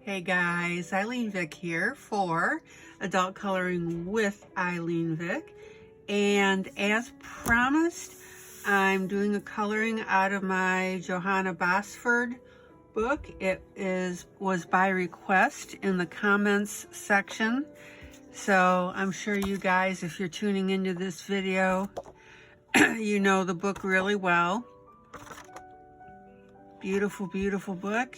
Hey guys, ILene Vick here for Adult Coloring with ILene Vick. And as promised, I'm doing a coloring out of my Johanna Bosford book. It was by request in the comments section. So I'm sure you guys, if you're tuning into this video, you know the book really well. Beautiful, beautiful book.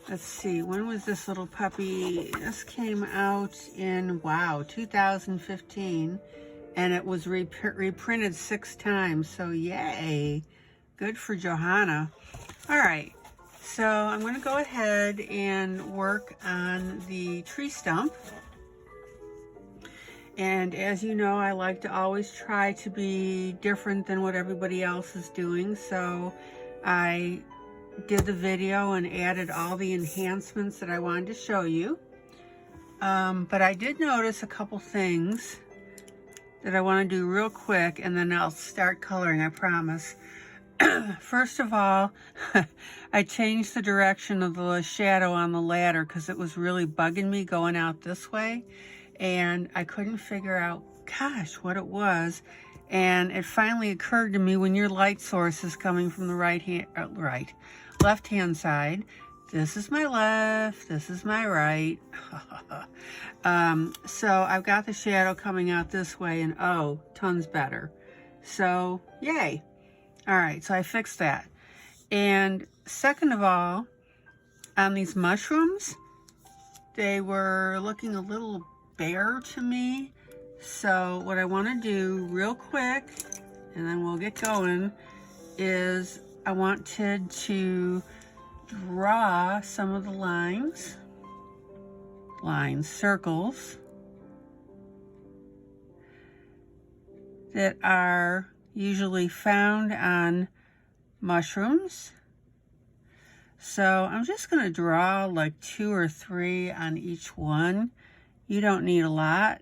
Let's see, when was this little puppy? This came out in, wow, 2015, and it was reprinted 6 times, so yay. Good for Johanna. All right, so I'm going to go ahead and work on the tree stump. And as you know, I like to always try to be different than what everybody else is doing, so I did the video and added all the enhancements that I wanted to show you. But I did notice a couple things that I want to do real quick, and then I'll start coloring, I promise. First of all, I changed the direction of the shadow on the ladder because it was really bugging me going out this way, and I couldn't figure out, gosh, what it was. And it finally occurred to me, when your light source is coming from the left-hand side, this is my left, this is my right. So I've got the shadow coming out this way, and oh, tons better. So yay. All right, so I fixed that. And second of all, on these mushrooms, they were looking a little bare to me. So what I want to do real quick, and then we'll get going, is I wanted to draw some of the circles that are usually found on mushrooms. So I'm just going to draw like 2 or 3 on each one. You don't need a lot.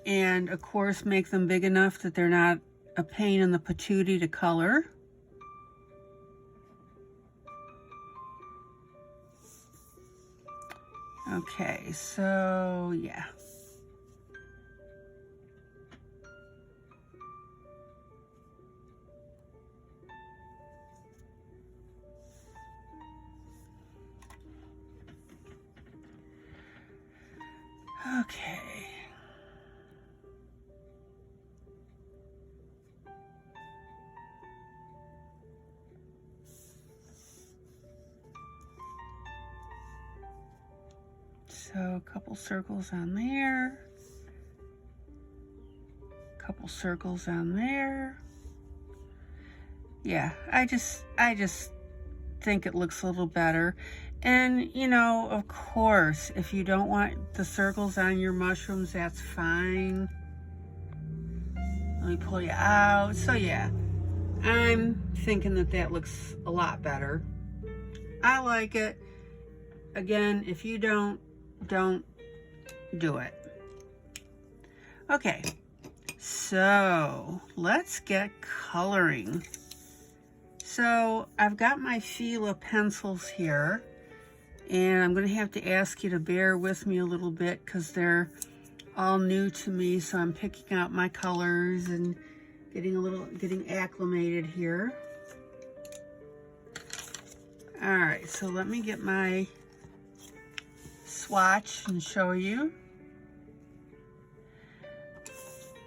And of course, make them big enough that they're not a pain in the patootie to color. Okay, so yeah. Okay. So a couple circles on there, a couple circles on there. Yeah, I just think it looks a little better. And you know, of course, if you don't want the circles on your mushrooms, that's fine. Let me pull you out. So yeah, I'm thinking that looks a lot better. I like it. Again, if you don't do it. Okay, so let's get coloring. So I've got my Fila pencils here, and I'm going to have to ask you to bear with me a little bit because they're all new to me, so I'm picking out my colors and getting acclimated here. All right, so let me get my swatch and show you.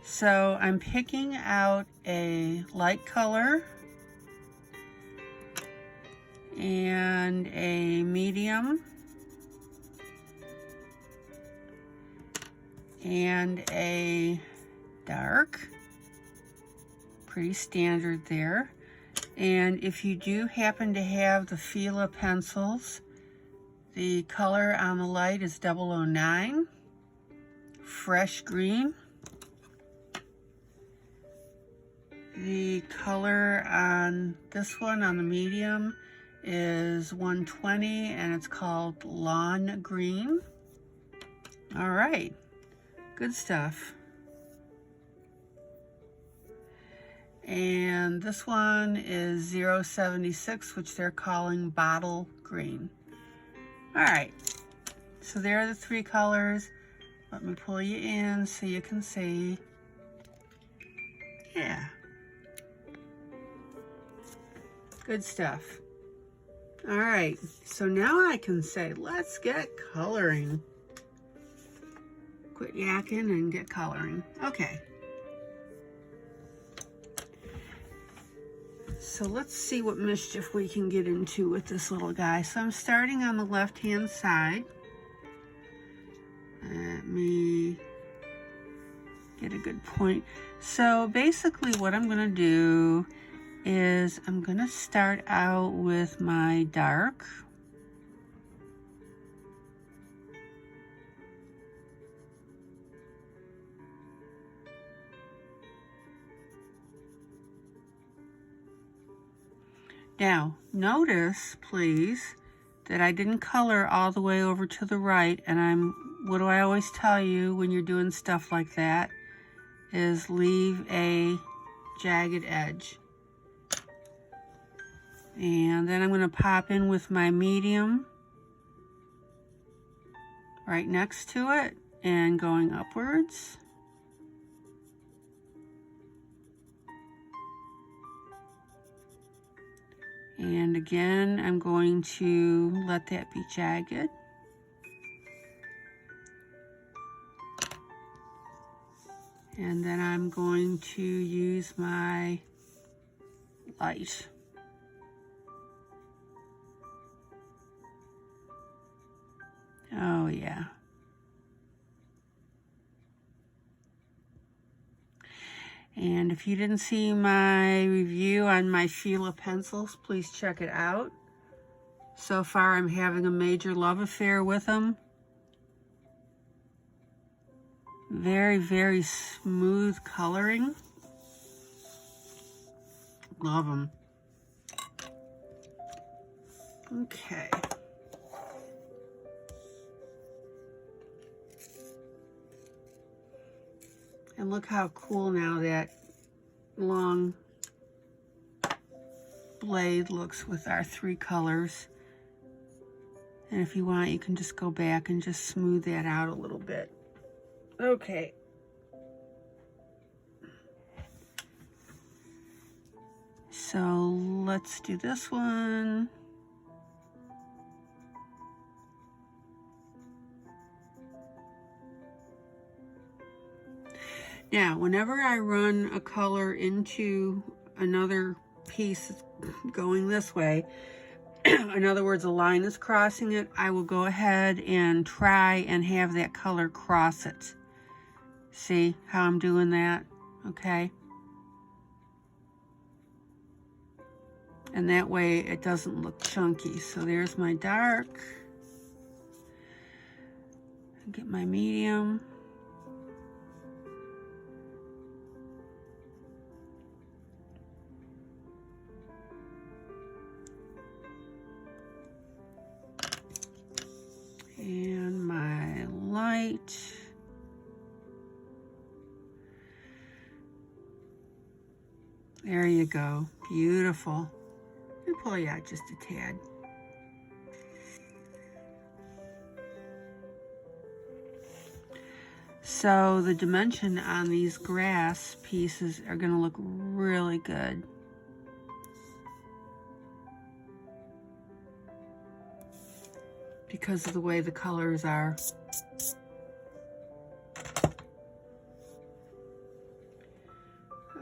So I'm picking out a light color and a medium and a dark. Pretty standard there. And if you do happen to have the Fila pencils, the color on the light is 009, fresh green. The color on this one, on the medium, is 120, and it's called Lawn Green. All right, good stuff. And this one is 076, which they're calling bottle green. All right, so there are the three colors. Let me pull you in so you can see. Yeah. Good stuff. All right, so now I can say, let's get coloring. Quit yakking and get coloring. Okay. So let's see what mischief we can get into with this little guy. So I'm starting on the left-hand side. Let me get a good point. So basically what I'm gonna do is I'm gonna start out with my dark. Now, notice, please, that I didn't color all the way over to the right, and what do I always tell you when you're doing stuff like that, is leave a jagged edge. And then I'm going to pop in with my medium right next to it and going upwards. And again, I'm going to let that be jagged. And then I'm going to use my light. Oh yeah. And if you didn't see my review on my Sheila pencils, please check it out. So far, I'm having a major love affair with them. Very, very smooth coloring. Love them. Okay. And look how cool now that long blade looks with our three colors. And if you want, you can just go back and just smooth that out a little bit. Okay. So let's do this one. Now, whenever I run a color into another piece going this way, in other words, a line is crossing it, I will go ahead and try and have that color cross it. See how I'm doing that? Okay. And that way it doesn't look chunky. So there's my dark. Get my medium. And my light. There you go. Beautiful. Let me pull you out just a tad. So the dimension on these grass pieces are going to look really good. Because of the way the colors are.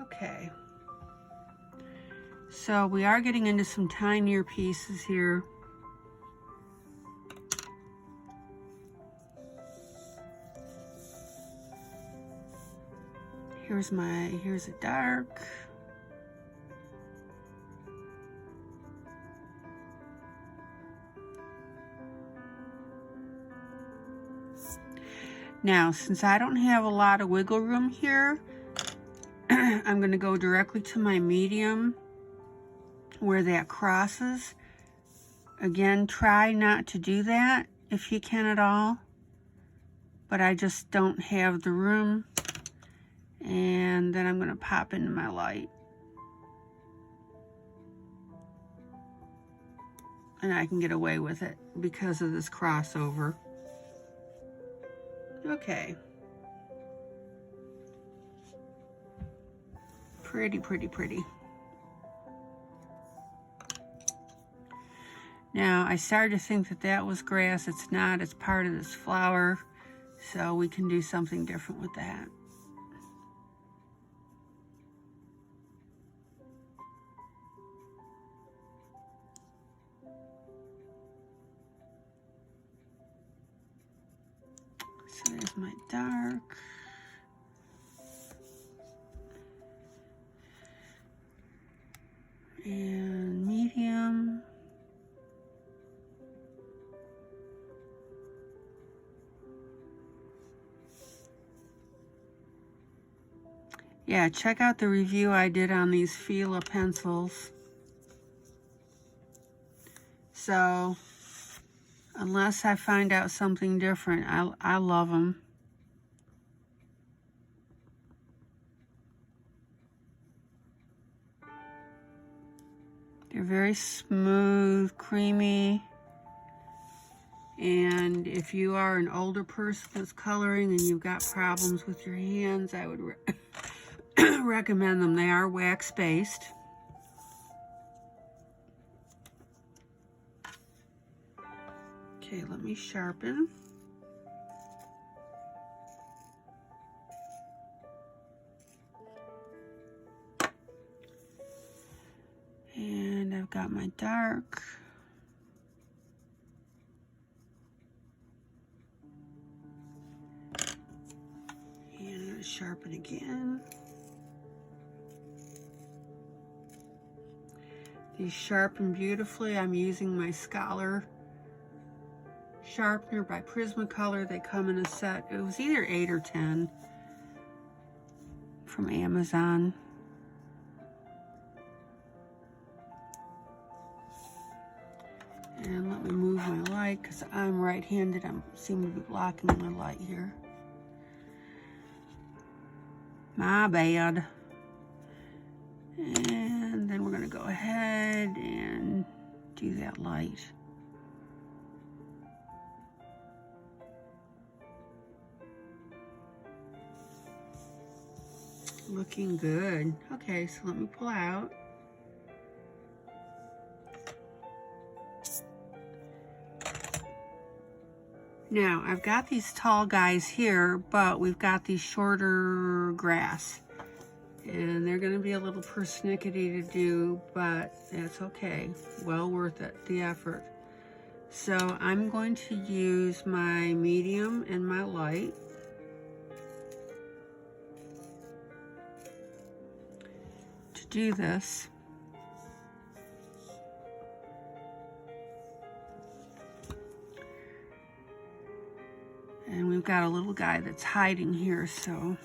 Okay. So we are getting into some tinier pieces here. Here's a dark. Now, since I don't have a lot of wiggle room here, I'm going to go directly to my medium where that crosses. Again, try not to do that if you can at all, but I just don't have the room. And then I'm going to pop into my light. and I can get away with it because of this crossover. Okay. Pretty, pretty, pretty. Now, I started to think that that was grass. It's not. It's part of this flower. So we can do something different with that. So there's my dark. And medium. Yeah, check out the review I did on these Fila pencils. So, unless I find out something different, I love them. They're very smooth, creamy. And if you are an older person that's coloring and you've got problems with your hands, I would recommend them. They are wax-based. Okay, let me sharpen. And I've got my dark. And I'm going to sharpen again. These sharpen beautifully. I'm using my Scholar sharpener by Prismacolor. They come in a set. It was either 8 or 10 from Amazon. And let me move my light because I'm right-handed. I seem to be blocking my light here. My bad. And then we're going to go ahead and do that light. Looking good. Okay, so let me pull out. Now, I've got these tall guys here, but we've got these shorter grass. And they're going to be a little persnickety to do, but that's okay. Well worth it, the effort. So I'm going to use my medium and my light. To do this. And we've got a little guy that's hiding here, so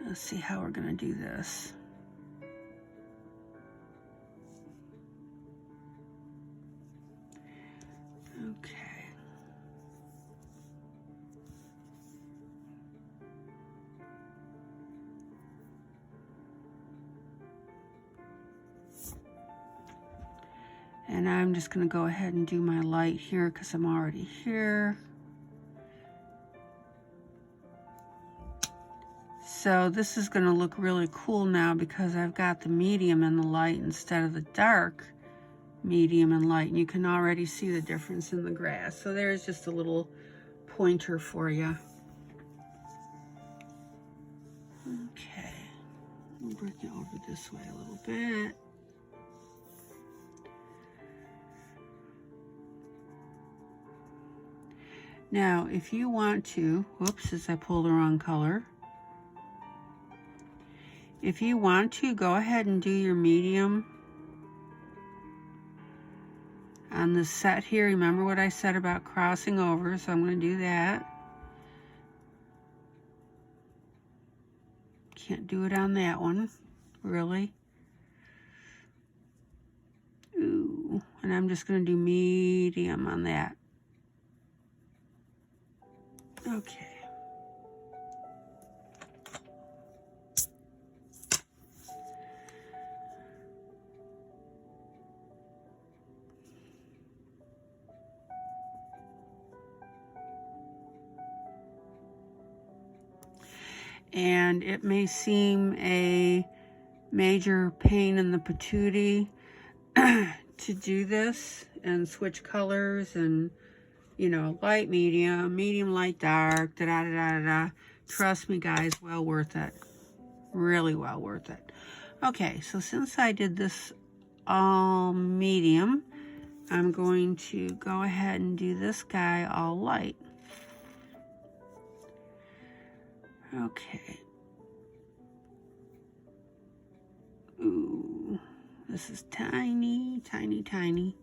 let's see how we're going to do this. Okay. And I'm just going to go ahead and do my light here because I'm already here. So this is going to look really cool now because I've got the medium and the light instead of the dark medium and light. And you can already see the difference in the grass. So there's just a little pointer for you. Okay. I'll bring it over this way a little bit. Now, if you want to, whoops, as I pulled the wrong color. If you want to, go ahead and do your medium on the set here. Remember what I said about crossing over, so I'm going to do that. Can't do it on that one, really. Ooh, and I'm just going to do medium on that. Okay. And it may seem a major pain in the patootie to do this and switch colors and, you know, light, medium, medium, light, dark, da-da-da-da-da. Trust me, guys, well worth it. Really well worth it. Okay, so since I did this all medium, I'm going to go ahead and do this guy all light. Okay. Ooh, this is tiny, tiny, tiny.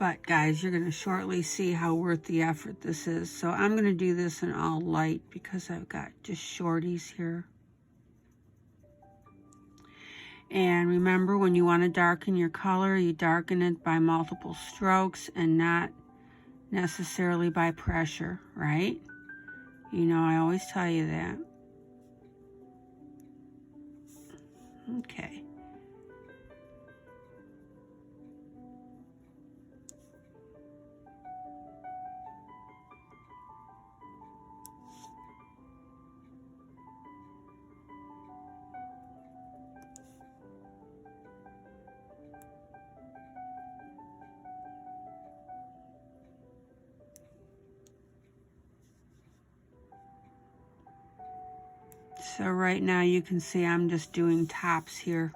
But guys, you're going to shortly see how worth the effort this is. So I'm going to do this in all light because I've got just shorties here. And remember, when you want to darken your color, you darken it by multiple strokes and not necessarily by pressure, right? You know, I always tell you that. Okay. So right now you can see I'm just doing tops here.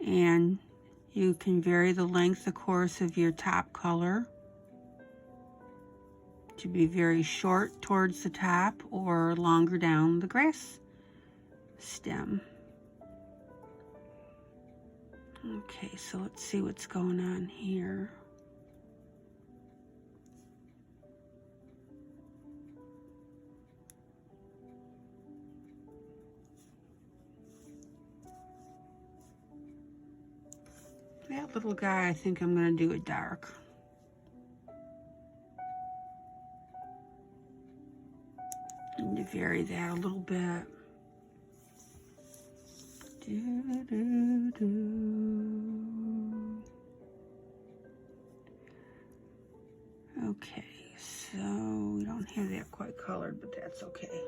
And you can vary the length, of course, of your top color to be very short towards the top or longer down the grass stem. Okay, so let's see what's going on here. That little guy, I think I'm going to do it dark. Need to vary that a little bit. Okay, so we don't have that quite colored, but that's okay.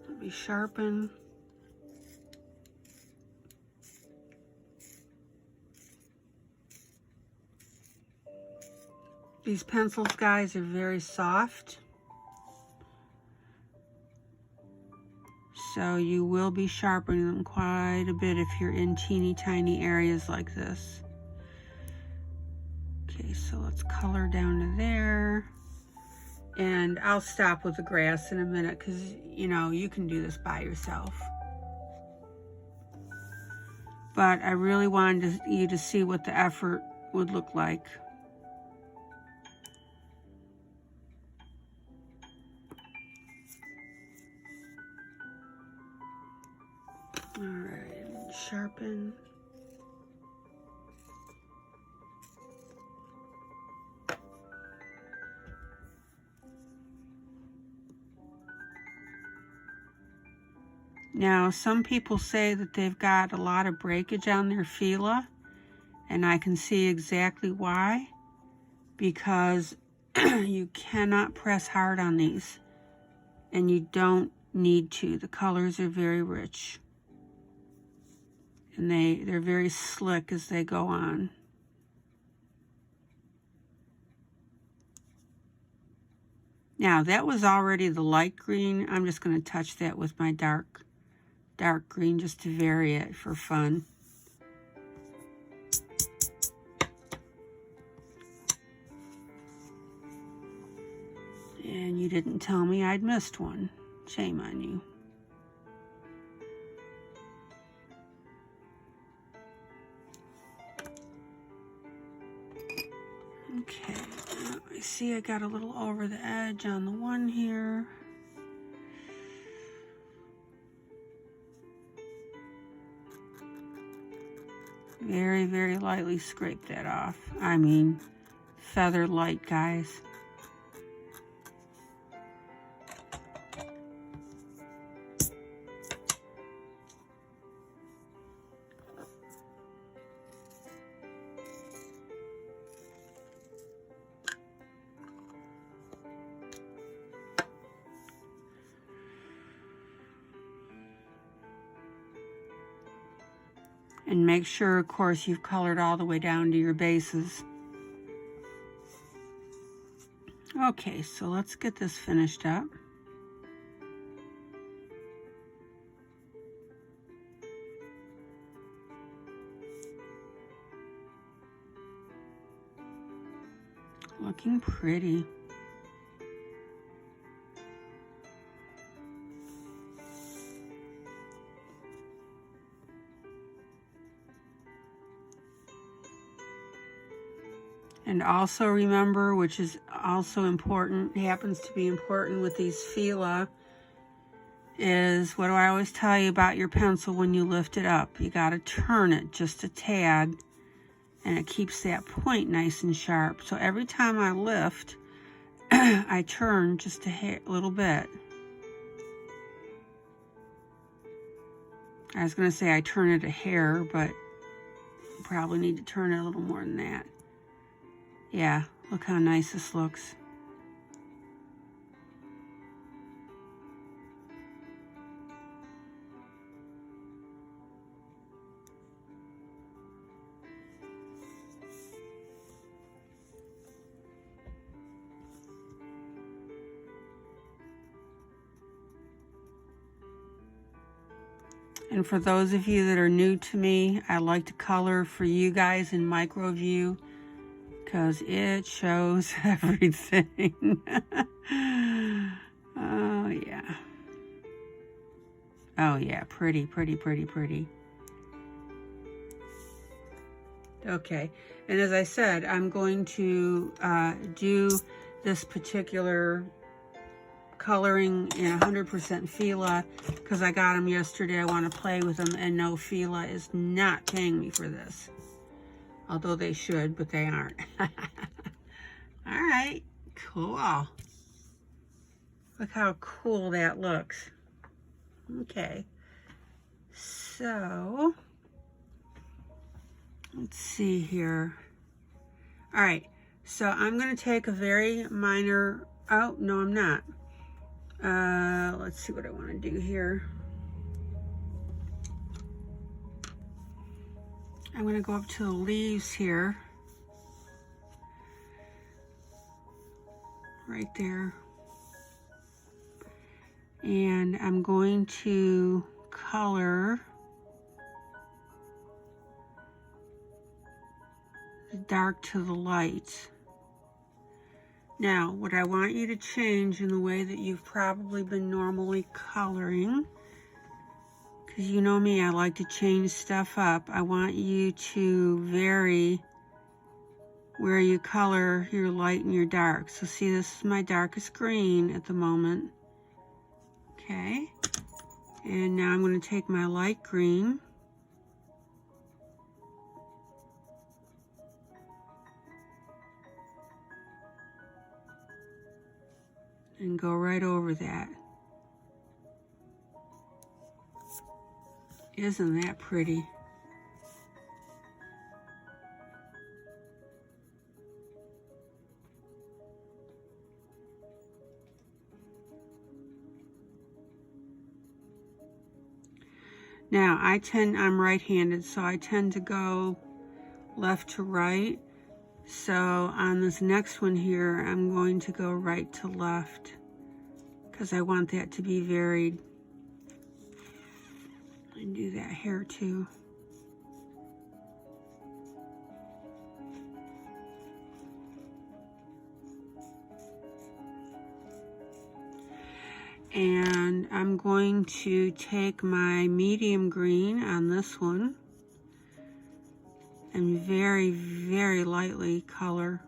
Let me sharpen. These pencils, guys, are very soft. So you will be sharpening them quite a bit if you're in teeny tiny areas like this. Okay, so let's color down to there. And I'll stop with the grass in a minute because, you know, you can do this by yourself. But I really wanted you to see what the effort would look like. All right, sharpen. Now, some people say that they've got a lot of breakage on their Fila, and I can see exactly why. Because you cannot press hard on these, and you don't need to. The colors are very rich. And they're very slick as they go on. Now, that was already the light green. I'm just going to touch that with my dark green just to vary it for fun. And And you didn't tell me I'd missed one. Shame on you. Okay, I see I got a little over the edge on the one here. Very, very lightly scrape that off. I mean, feather light, guys. And make sure, of course, you've colored all the way down to your bases. Okay, so let's get this finished up. Looking pretty. And also remember, which is also important, happens to be important with these Fila, is what do I always tell you about your pencil when you lift it up? You got to turn it just a tad, and it keeps that point nice and sharp. So every time I lift, I turn just a little bit. I was going to say I turn it a hair, but probably need to turn it a little more than that. Yeah, look how nice this looks. And for those of you that are new to me, I like to color for you guys in micro view because it shows everything. Oh yeah. Oh yeah, pretty, pretty, pretty, pretty. Okay, and as I said, I'm going to do this particular coloring in 100% Fila because I got them yesterday. I want to play with them, and no, Fila is not paying me for this. Although they should, but they aren't. All right, cool. Look how cool that looks. Okay, so let's see here. All right, so I'm going to take a very minor, oh, no, I'm not. Let's see what I want to do here. I'm going to go up to the leaves here. Right there. And I'm going to color the dark to the light. Now, what I want you to change in the way that you've probably been normally coloring, because you know me, I like to change stuff up. I want you to vary where you color your light and your dark. So see, this is my darkest green at the moment. Okay. And now I'm going to take my light green. And go right over that. Isn't that pretty? Now, I'm right-handed, so I tend to go left to right. So on this next one here, I'm going to go right to left because I want that to be varied. And do that hair too. And I'm going to take my medium green on this one and very, very lightly color.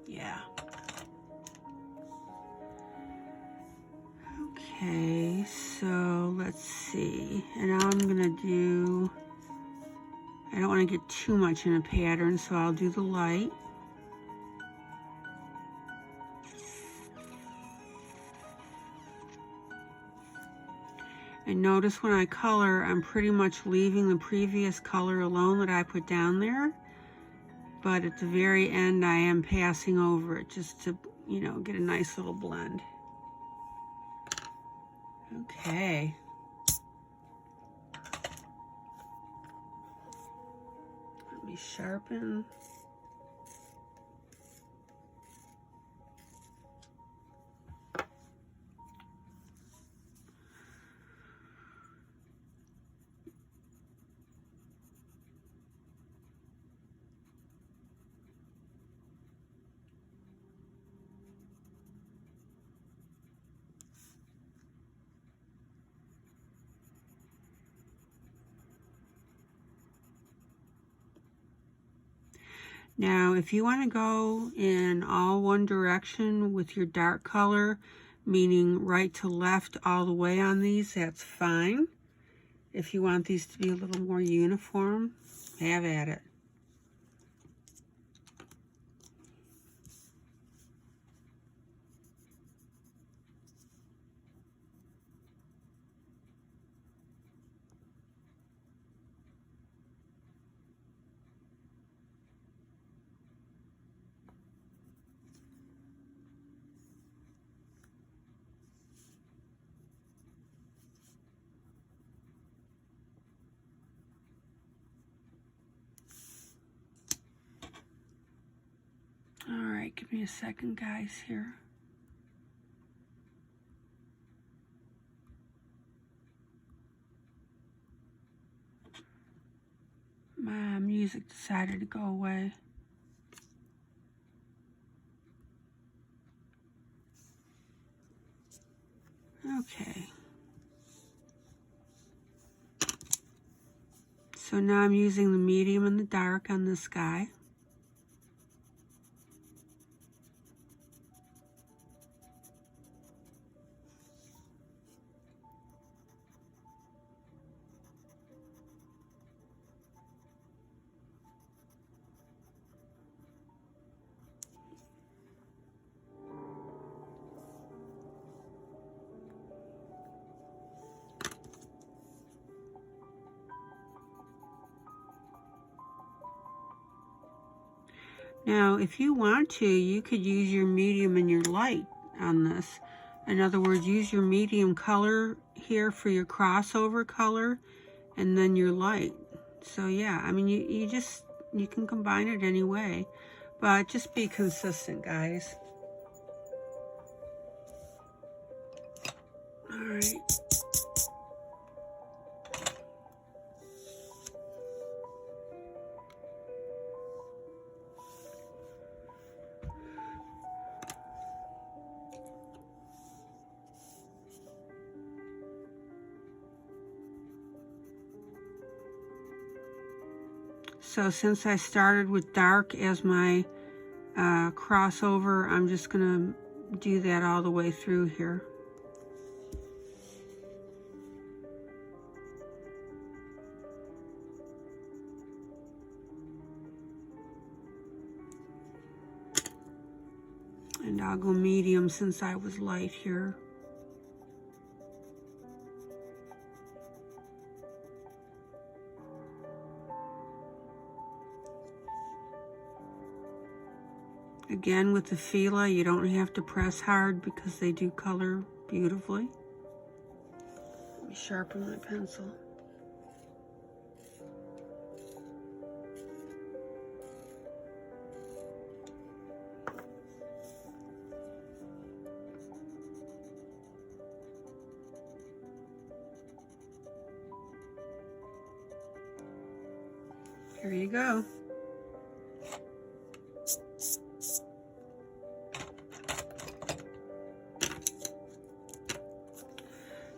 Yeah. Okay, so let's see. And now I'm gonna do, I don't want to get too much in a pattern, so I'll do the light. And notice when I color, I'm pretty much leaving the previous color alone that I put down there. But at the very end, I am passing over it just to, you know, get a nice little blend. Okay. Let me sharpen. Now, if you want to go in all one direction with your dark color, meaning right to left all the way on these, that's fine. If you want these to be a little more uniform, have at it. All right, give me a second, guys, here. My music decided to go away. Okay. So now I'm using the medium and the dark on this guy. Now, if you want to, you could use your medium and your light on this. In other words, use your medium color here for your crossover color, and then your light. So yeah, I mean, you can combine it any way, but just be consistent, guys. All right. So since I started with dark as my crossover, I'm just gonna do that all the way through here. And I'll go medium since I was light here. Again, with the Fila, you don't have to press hard because they do color beautifully. Let me sharpen my pencil. Here you go.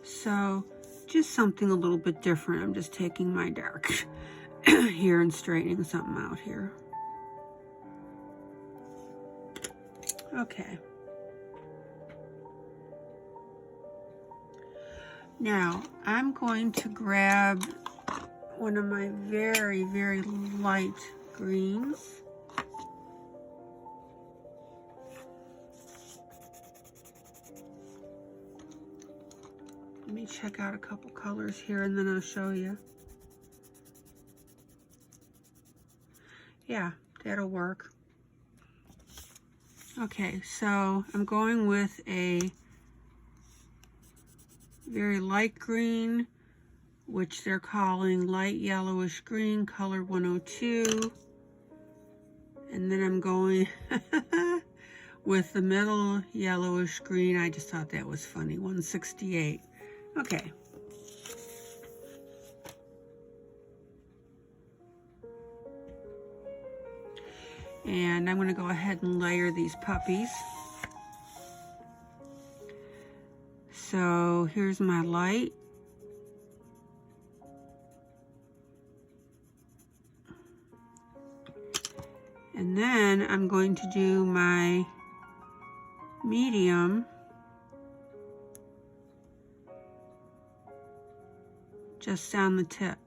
So just something a little bit different. I'm just taking my dark here and straightening something out here. Okay. Now I'm going to grab one of my very, very light greens. Let me check out a couple colors here and then I'll show you. Yeah, that'll work. Okay, so I'm going with a very light green, which they're calling light yellowish green, color 102. And then I'm going with the middle yellowish green. I just thought that was funny, 168. Okay. And I'm going to go ahead and layer these puppies. So here's my light. And then I'm going to do my medium just down the tip.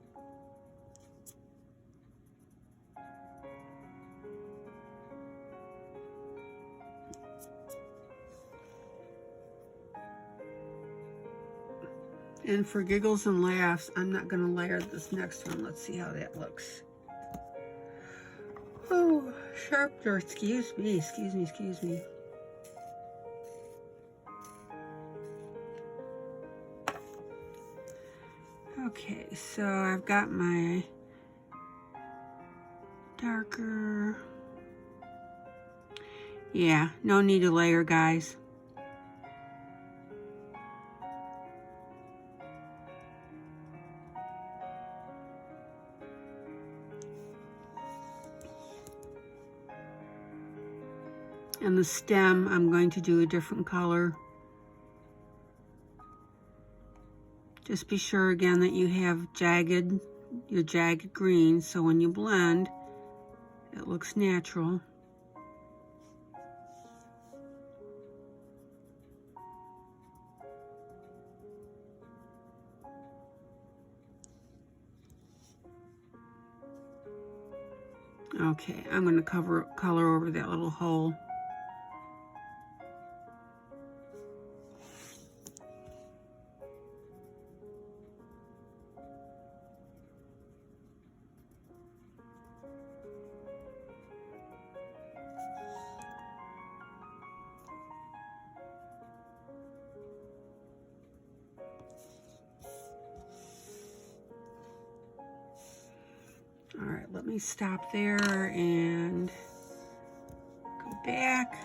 And for giggles and laughs, I'm not going to layer this next one. Let's see how that looks. Oh, sharp dirt. Excuse me, excuse me, excuse me. Okay, so I've got my darker. Yeah, no need to layer, guys. And the stem, I'm going to do a different color. Just be sure again that you have your jagged green, so when you blend, it looks natural. Okay, I'm going to color over that little hole. All right, let me stop there and go back.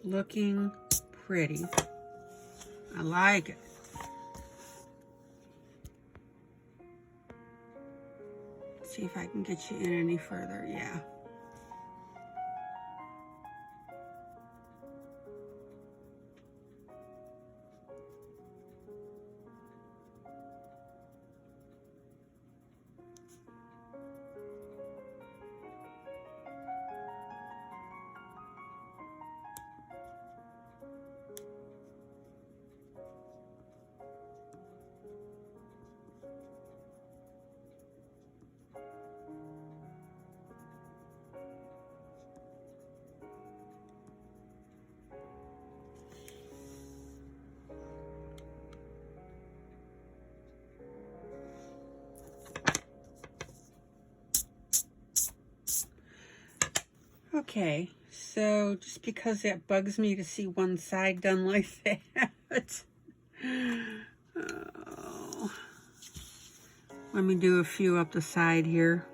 Looking pretty. I like it. See if I can get you in any further. Yeah. Okay, so just because that bugs me to see one side done like that. Oh. Let me do a few up the side here.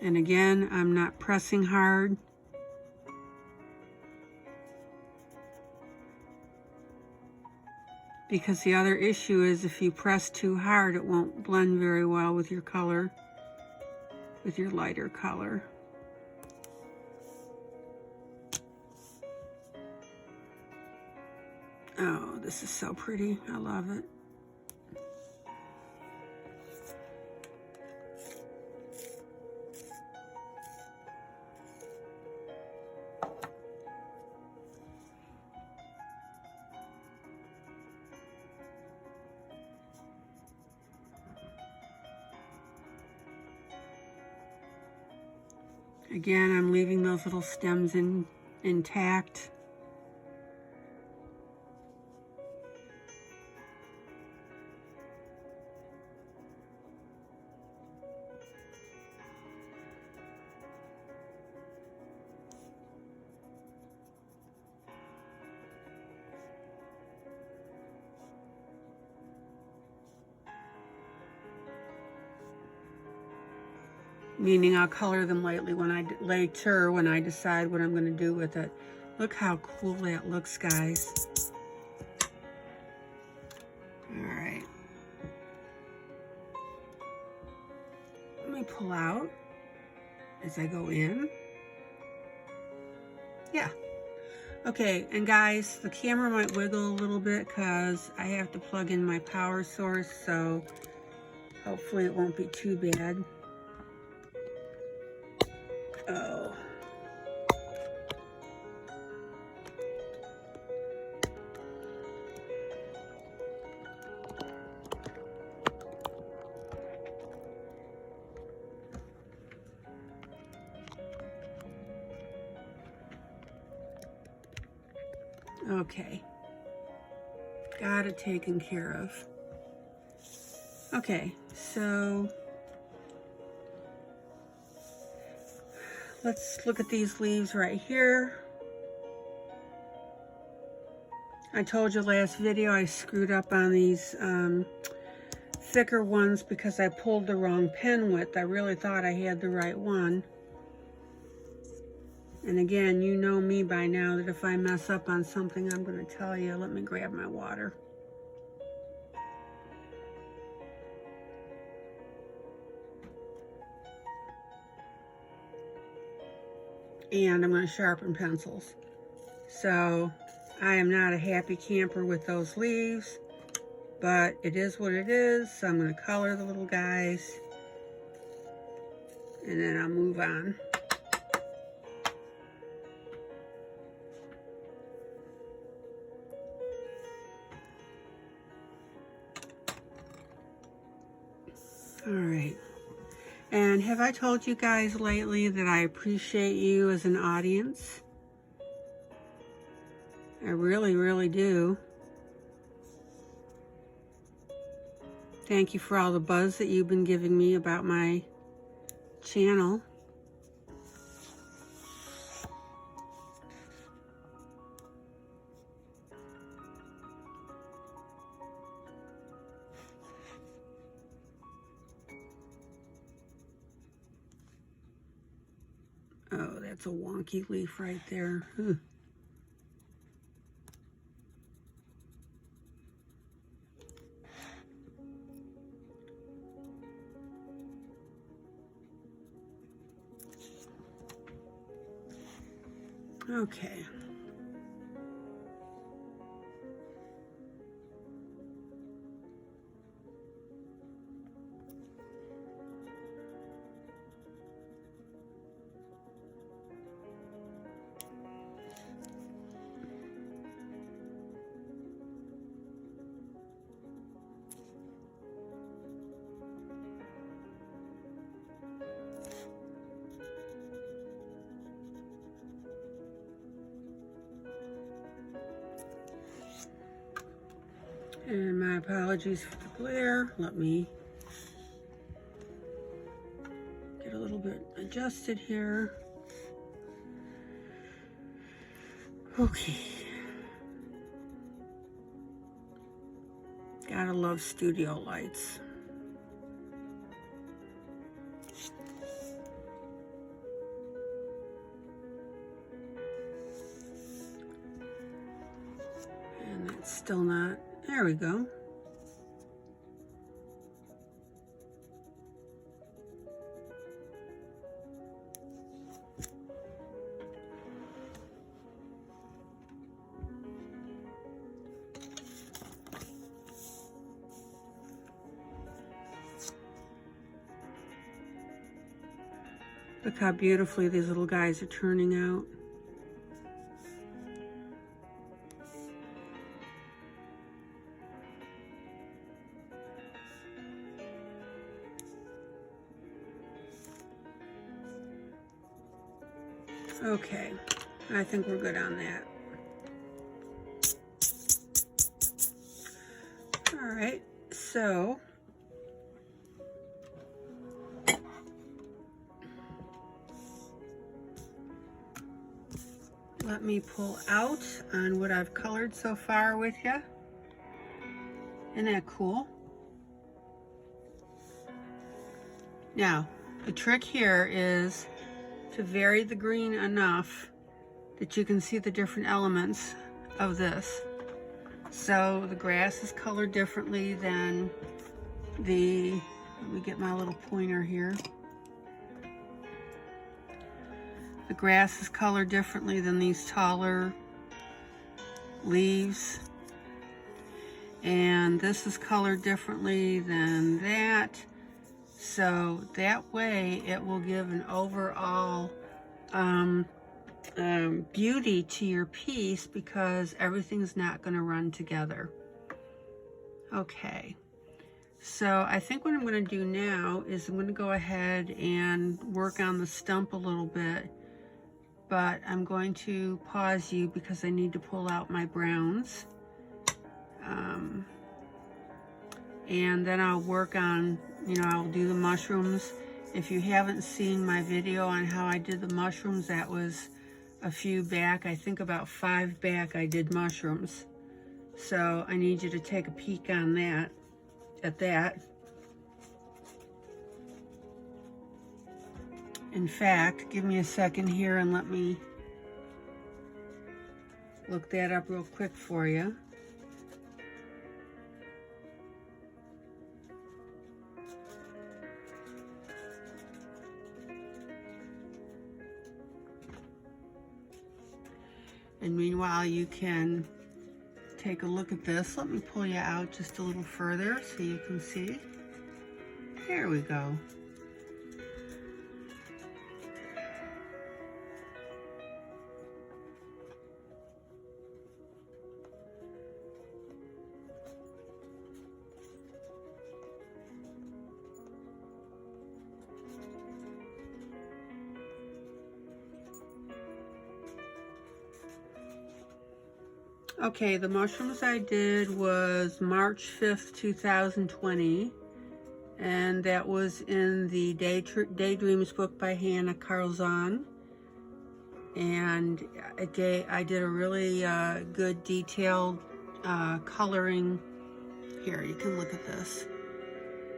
And again, I'm not pressing hard. Because the other issue is if you press too hard, it won't blend very well with your color, with your lighter color. Oh, this is so pretty. I love it. Again, I'm leaving those little stems intact. Meaning I'll color them later when I decide what I'm going to do with it. Look how cool that looks, guys. All right. Let me pull out as I go in. Yeah. Okay, and guys, the camera might wiggle a little bit because I have to plug in my power source, so hopefully it won't be too bad. Oh. Okay. Got it taken care of. Okay, so let's look at these leaves right here. I told you last video I screwed up on these thicker ones because I pulled the wrong pen width. I really thought I had the right one. And again, you know me by now that if I mess up on something, I'm going to tell you. Let me grab my water. And I'm going to sharpen pencils. So I am not a happy camper with those leaves, but it is what it is. So I'm going to color the little guys, and then I'll move on. All right. And have I told you guys lately that I appreciate you as an audience? I really, really do. Thank you for all the buzz that you've been giving me about my channel. Oh, that's a wonky leaf right there. Okay. And my apologies for the glare. Let me get a little bit adjusted here. Okay. Gotta love studio lights. And it's still not, there we go. Look how beautifully these little guys are turning out. Okay, I think we're good on that. All right, so let me pull out on what I've colored so far with you. Isn't that cool? Now, the trick here is to vary the green enough that you can see the different elements of this. So the grass is colored differently than the, let me get my little pointer here. The grass is colored differently than these taller leaves. And this is colored differently than that. So that way it will give an overall beauty to your piece because everything's not going to run together. Okay. So I think what I'm going to do now is I'm going to go ahead and work on the stump a little bit. But I'm going to pause you because I need to pull out my browns. And then I'll work on, I'll do the mushrooms. If you haven't seen my video on how I did the mushrooms, that was a few back. I think about 5 back I did mushrooms. So I need you to take a peek on that, at that. In fact, give me a second here and let me look that up real quick for you. And meanwhile, you can take a look at this. Let me pull you out just a little further so you can see. There we go. Okay, the mushrooms I did was March 5th, 2020, and that was in the Daydreams book by Hannah Carlzon. And I did a really good detailed coloring. Here, you can look at this.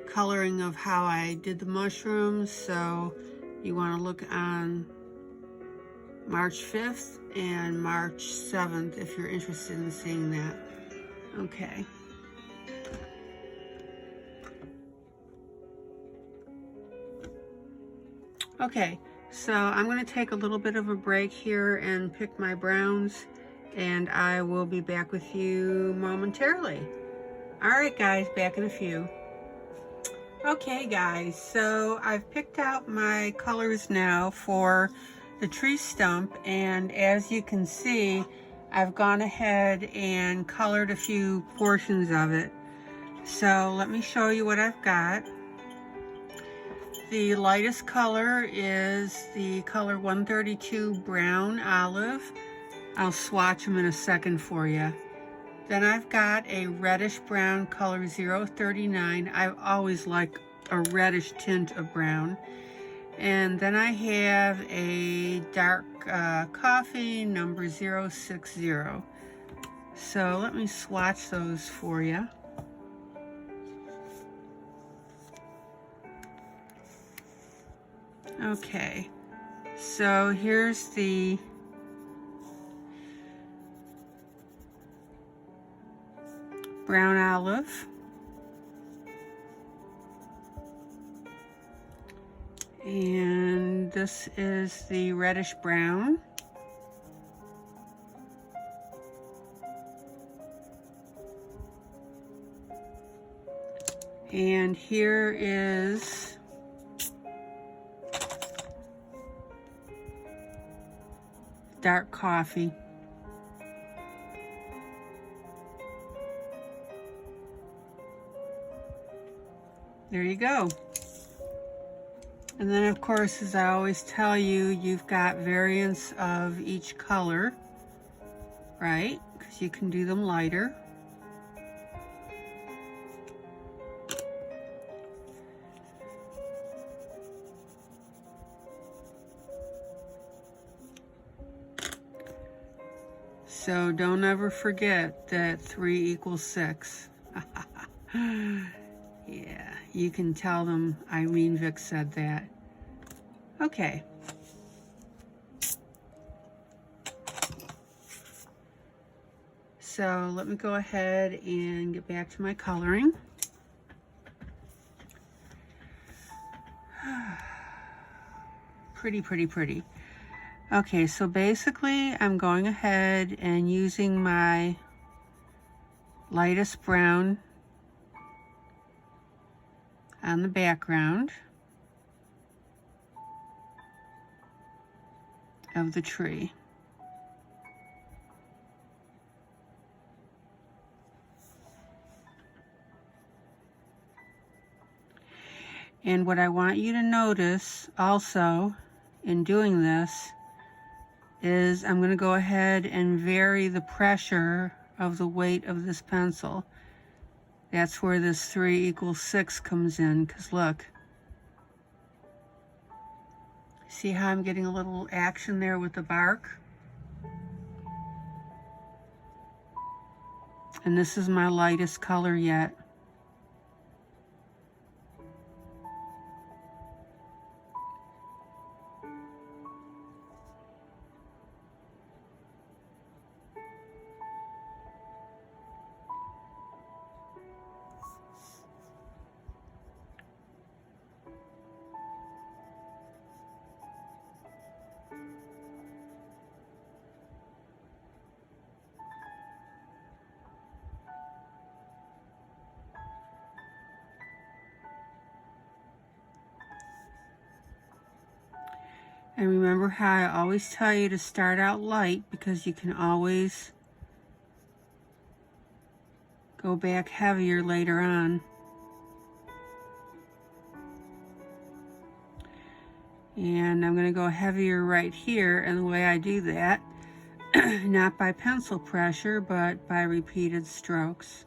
Coloring of how I did the mushrooms, so you want to look on March 5th and March 7th if you're interested in seeing that. Okay. Okay, so I'm going to take a little bit of a break here and pick my browns, and I will be back with you momentarily. All right, guys, back in a few. Okay, guys, so I've picked out my colors now for the tree stump, and as you can see, I've gone ahead and colored a few portions of it. So let me show you what I've got. The lightest color is the color 132 Brown Olive. I'll swatch them in a second for you. Then I've got a reddish brown color 039. I always like a reddish tint of brown. And then I have a dark coffee number 060. So let me swatch those for you. Okay, so here's the brown olive. And this is the reddish brown. And here is dark coffee. There you go. And then of course, as I always tell you, you've got variants of each color, right? Because you can do them lighter. So don't ever forget that 3 equals 6. Yeah, you can tell them ILene Vick said that. Okay. So let me go ahead and get back to my coloring. Pretty, pretty, pretty. Okay, so basically I'm going ahead and using my lightest brown on the background of the tree. And what I want you to notice also in doing this is I'm going to go ahead and vary the pressure of the weight of this pencil. That's where this 3 equals 6 comes in, because look, see how I'm getting a little action there with the bark? And this is my lightest color yet. And remember how I always tell you to start out light, because you can always go back heavier later on. And I'm going to go heavier right here, and the way I do that, not by pencil pressure, but by repeated strokes.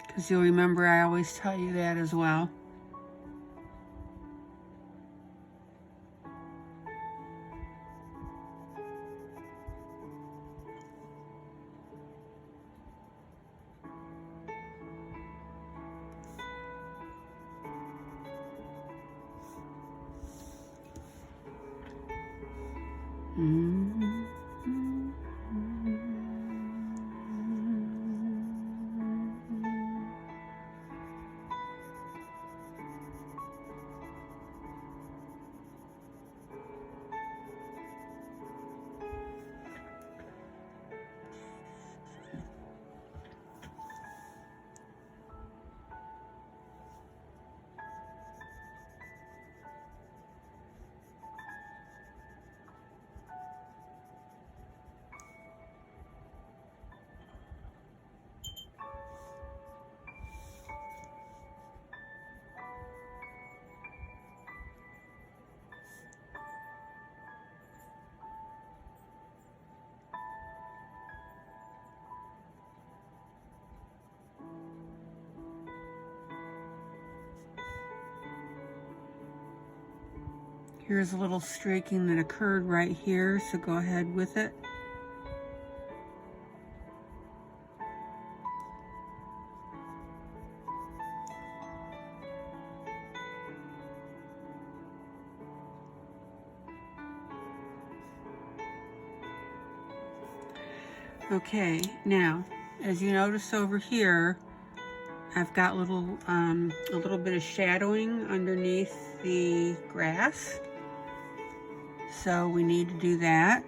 Because you'll remember I always tell you that as well. Here's a little streaking that occurred right here, so go ahead with it. Okay, now, as you notice over here, I've got a little bit of shadowing underneath the grass. So we need to do that.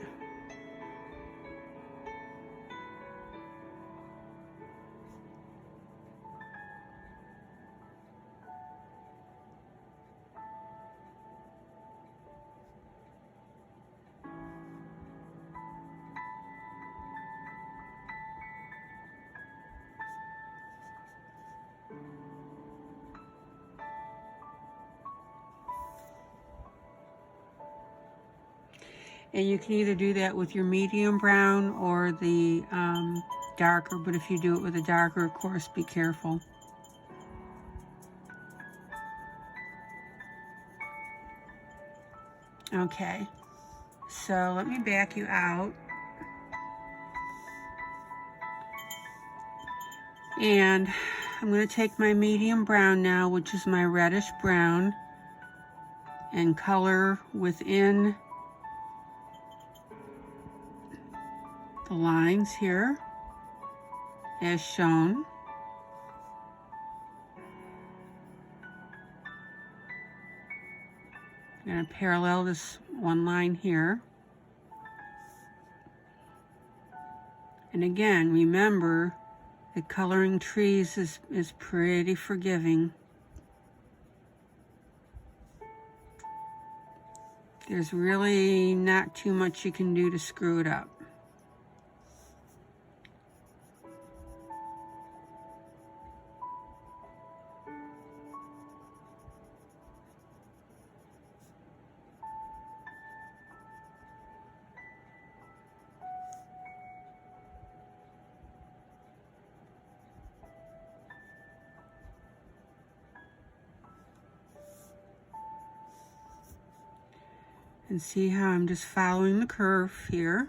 And you can either do that with your medium brown or the darker, but if you do it with a darker, of course, be careful. Okay, so let me back you out. And I'm going to take my medium brown now, which is my reddish brown, and color within the lines here as shown. I'm going to parallel this one line here. And again, remember that coloring trees is pretty forgiving. There's really not too much you can do to screw it up. And see how I'm just following the curve here.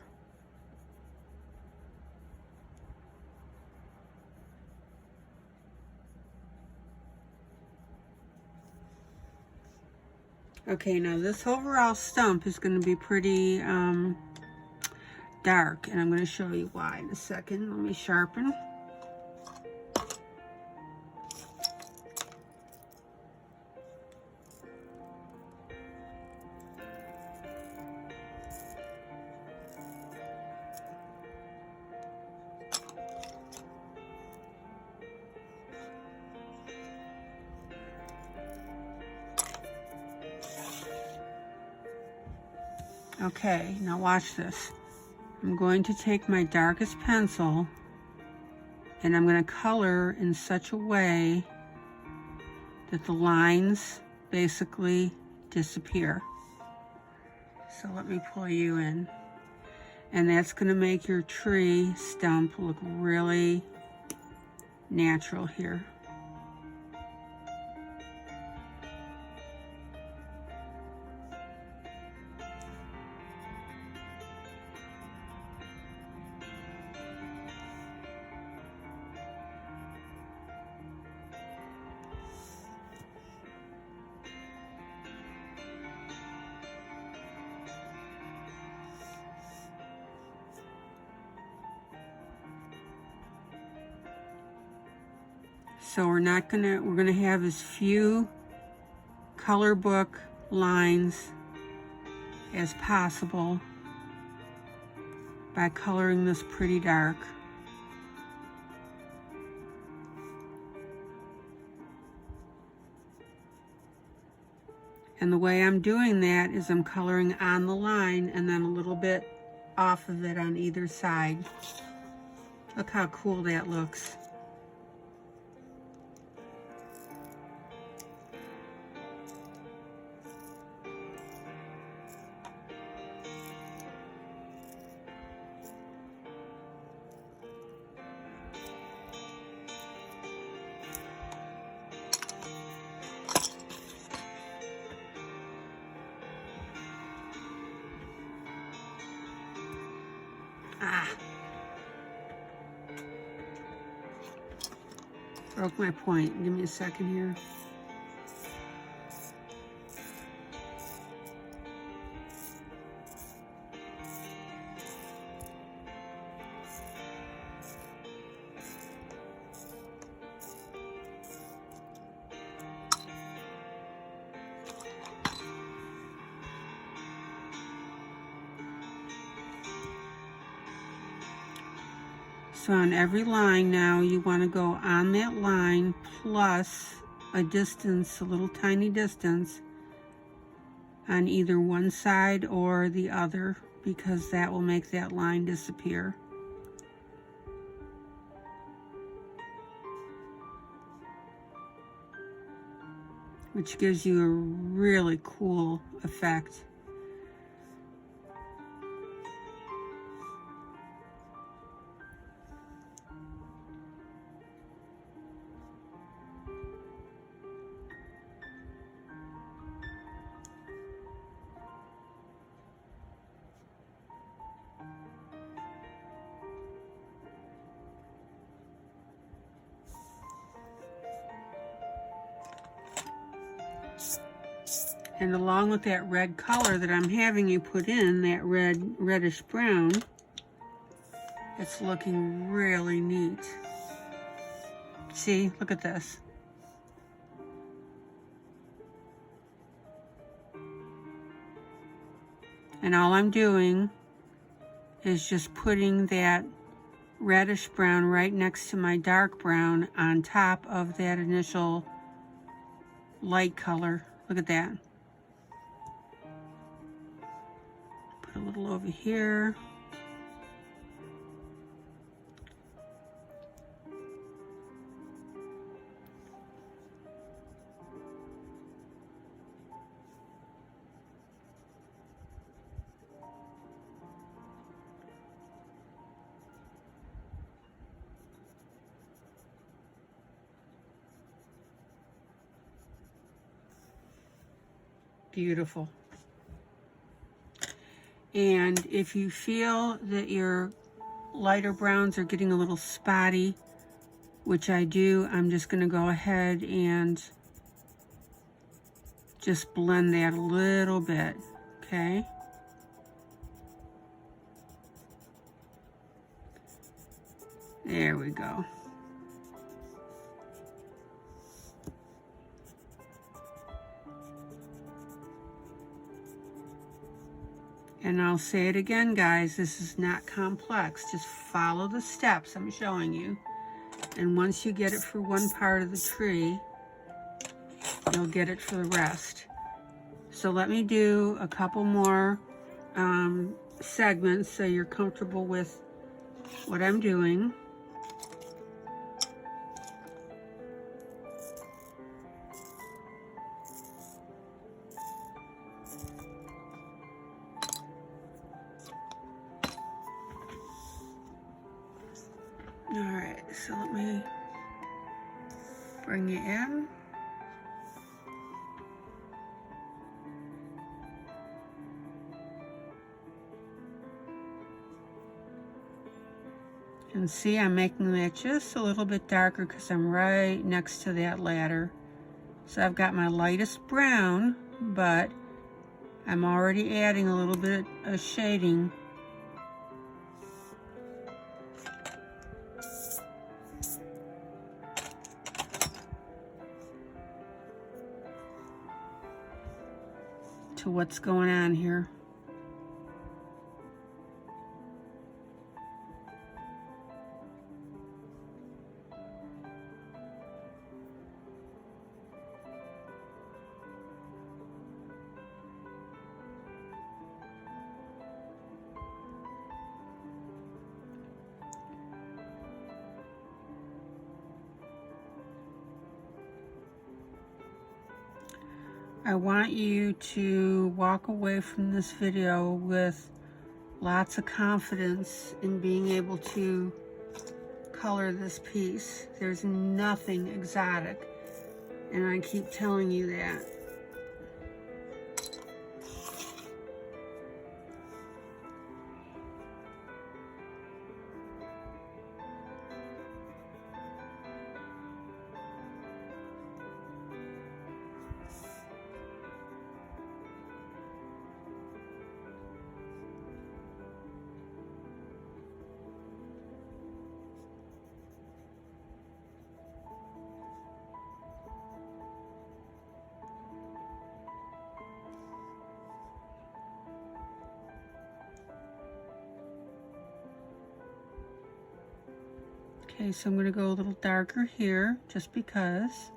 Okay, now this overall stump is going to be pretty dark, and I'm going to show you why in a second. Let me sharpen. Okay, now watch this. I'm going to take my darkest pencil and I'm going to color in such a way that the lines basically disappear. So let me pull you in. And that's going to make your tree stump look really natural here. So we're gonna have as few color book lines as possible by coloring this pretty dark. And the way I'm doing that is I'm coloring on the line and then a little bit off of it on either side. Look how cool that looks. Ah. Broke my point. Give me a second here. So on every line now, you want to go on that line plus a distance, a little tiny distance on either one side or the other, because that will make that line disappear. Which gives you a really cool effect. And along with that red color that I'm having you put in, that reddish brown, it's looking really neat. See, look at this. And all I'm doing is just putting that reddish brown right next to my dark brown on top of that initial light color. Look at that. Put a little over here. Beautiful. And if you feel that your lighter browns are getting a little spotty, which I do, I'm just going to go ahead and just blend that a little bit, okay? There we go. And I'll say it again, guys, this is not complex. Just follow the steps I'm showing you. And once you get it for one part of the tree, you'll get it for the rest. So let me do a couple more segments so you're comfortable with what I'm doing. All right, so let me bring it in. And see, I'm making that just a little bit darker because I'm right next to that ladder. So I've got my lightest brown, but I'm already adding a little bit of shading. To what's going on here. I want you to walk away from this video with lots of confidence in being able to color this piece. There's nothing exotic, and I keep telling you that. Okay, so I'm going to go a little darker here, just because.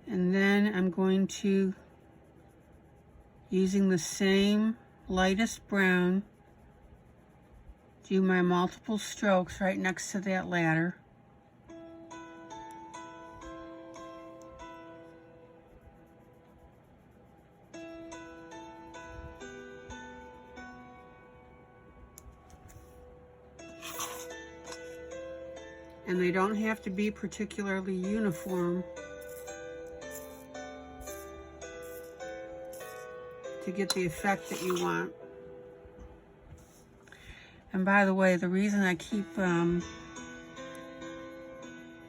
And then I'm going to, using the same lightest brown, do my multiple strokes right next to that ladder. And they don't have to be particularly uniform to get the effect that you want. And by the way, the reason I keep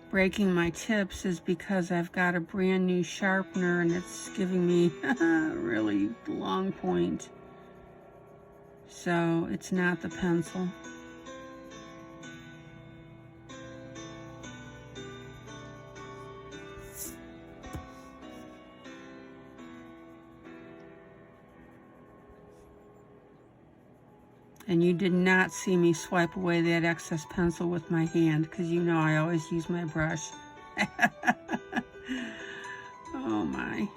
breaking my tips is because I've got a brand new sharpener and it's giving me a really long point. So it's not the pencil. And you did not see me swipe away that excess pencil with my hand, because you know I always use my brush. Oh my.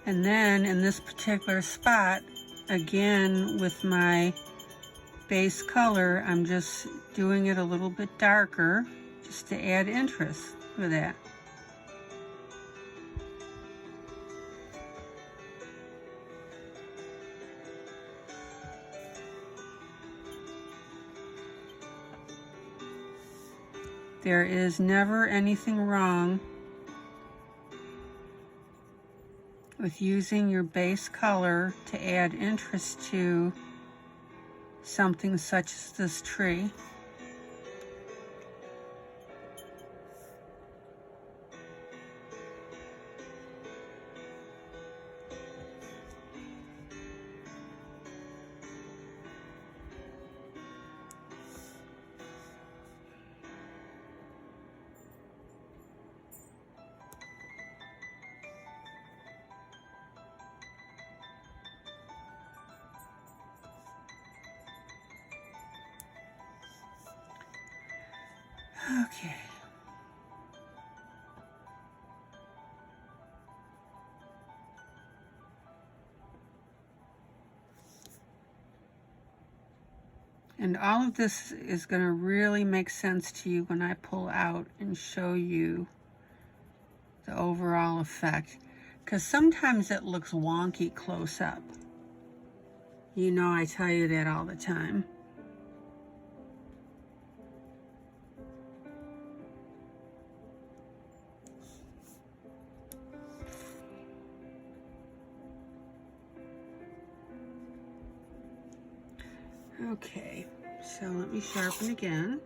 And then in this particular spot, again with my base color, I'm just doing it a little bit darker just to add interest with that. There is never anything wrong with using your base color to add interest to something such as this tree. Okay. And all of this is going to really make sense to you when I pull out and show you the overall effect. Because sometimes it looks wonky close up. You know I tell you that all the time. Okay, so let me sharpen again.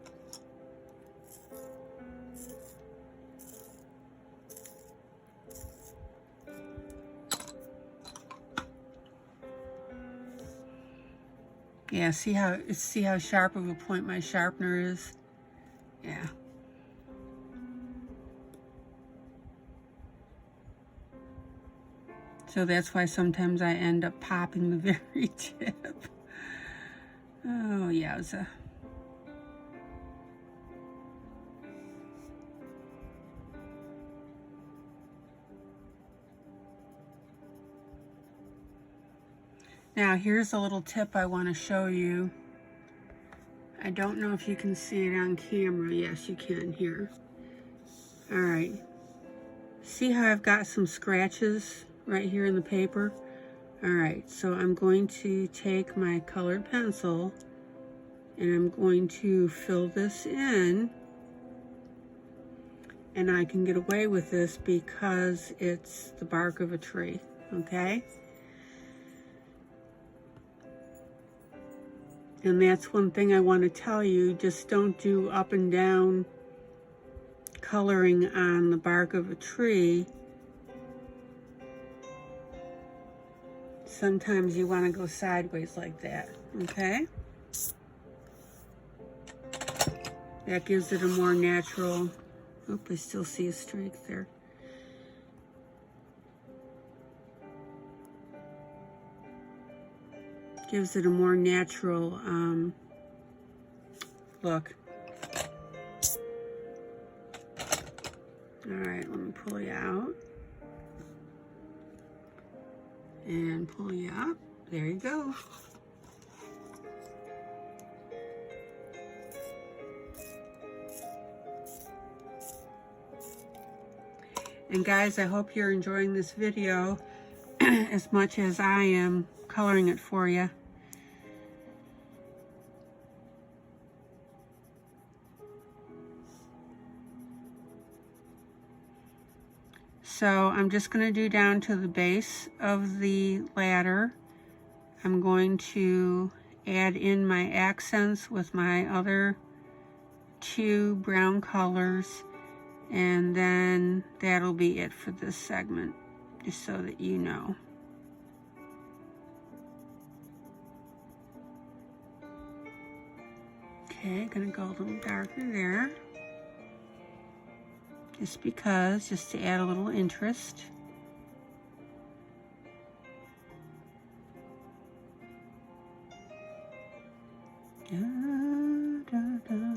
Yeah, see how sharp of a point my sharpener is? Yeah. So that's why sometimes I end up popping the very tip. Oh, yowza. Now here's a little tip I want to show you. I don't know if you can see it on camera. Yes, you can here. All right. See how I've got some scratches right here in the paper. All right, so I'm going to take my colored pencil and I'm going to fill this in, and I can get away with this because it's the bark of a tree, okay? And that's one thing I want to tell you, just don't do up and down coloring on the bark of a tree. Sometimes you want to go sideways like that, okay? That gives it a more natural, oop, I still see a streak there. Gives it a more natural look. All right, let me pull you out. And pull you up. There you go. And guys, I hope you're enjoying this video as much as I am coloring it for you. So I'm just going to do down to the base of the ladder. I'm going to add in my accents with my other two brown colors, and then that'll be it for this segment, just so that you know. Okay, gonna go a little darker there. Just because, just to add a little interest. Da, da, da.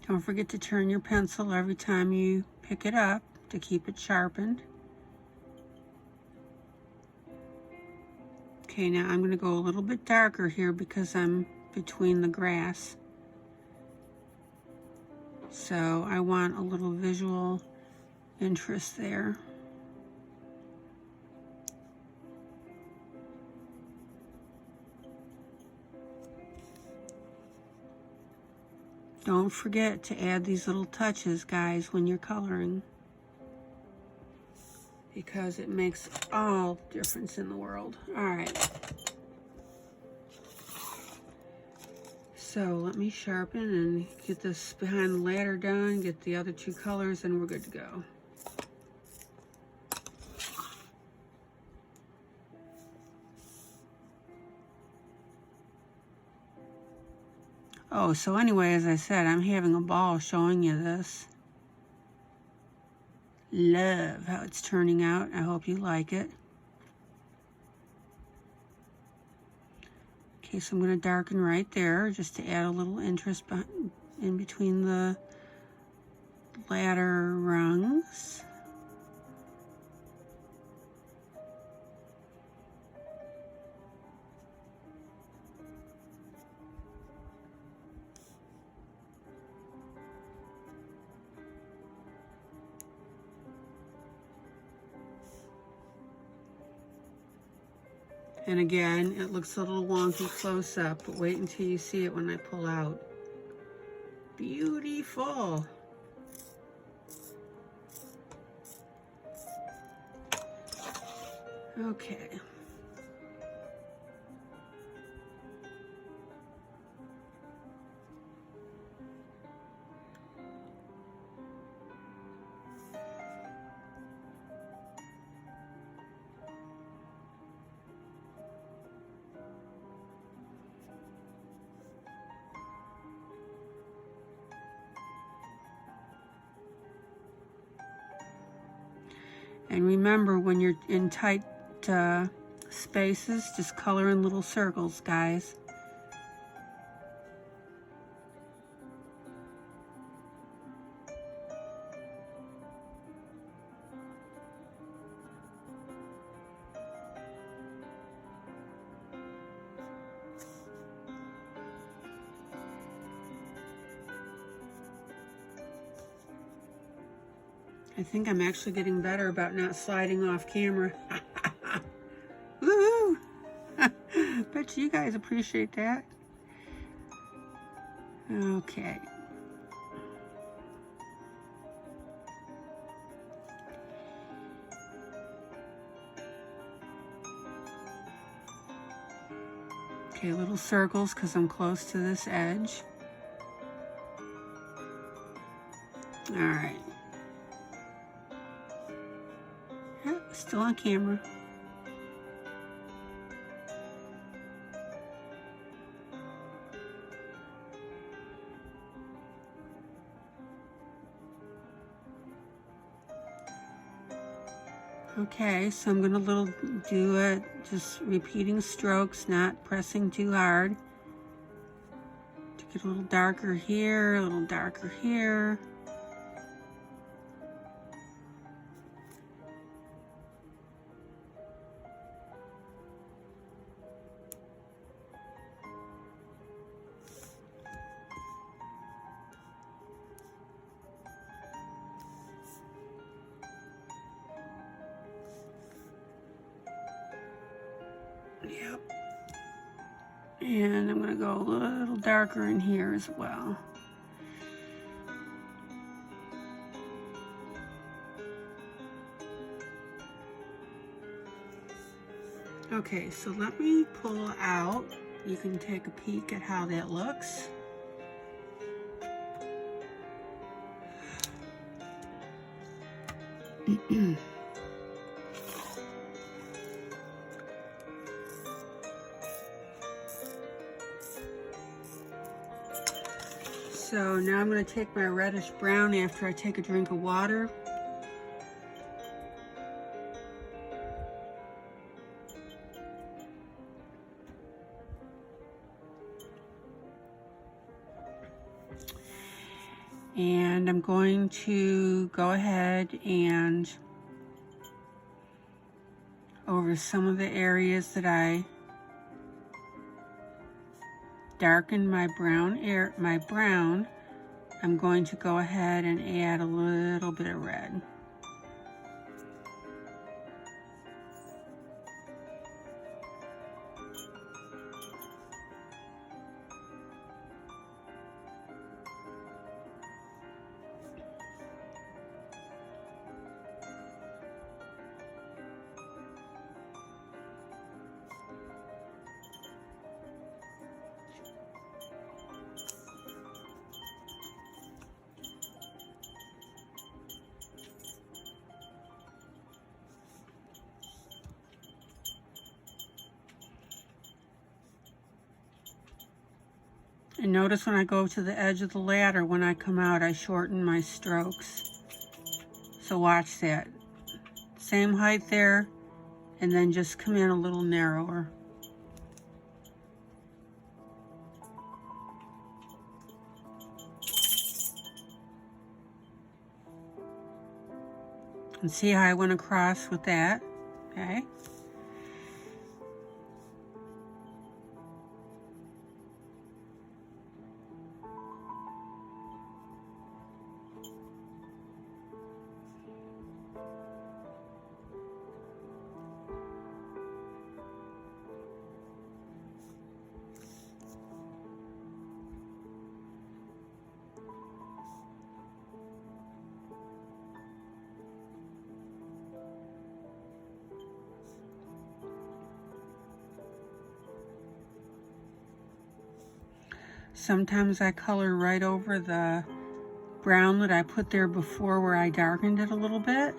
Don't forget to turn your pencil every time you pick it up to keep it sharpened. Okay, now I'm going to go a little bit darker here because I'm between the grass. So I want a little visual interest there. Don't forget to add these little touches, guys, when you're coloring, because it makes all the difference in the world. All right. So let me sharpen and get this behind the ladder done, get the other two colors, and we're good to go. Oh, so anyway, as I said, I'm having a ball showing you this. Love how it's turning out. I hope you like it. Okay, so I'm going to darken right there just to add a little interest in between the ladder rungs. And again, it looks a little wonky close up, but wait until you see it when I pull out. Beautiful. Okay. And remember, when you're in tight spaces, just color in little circles, guys. I think I'm actually getting better about not sliding off camera. Woohoo! Bet you guys appreciate that. Okay. Okay, little circles because I'm close to this edge. All right. Still on camera. Okay, so I'm gonna do it, just repeating strokes, not pressing too hard. To get a little darker here, a little darker here. Yep. And I'm going to go a little darker in here as well. Okay, so let me pull out. You can take a peek at how that looks. So now I'm going to take my reddish brown after I take a drink of water. And I'm going to go ahead and over some of the areas that I darken my brown, I'm going to go ahead and add a little bit of red. And notice when I go to the edge of the ladder, when I come out, I shorten my strokes. So watch that. Same height there, and then just come in a little narrower. And see how I went across with that, okay? Sometimes I color right over the brown that I put there before where I darkened it a little bit.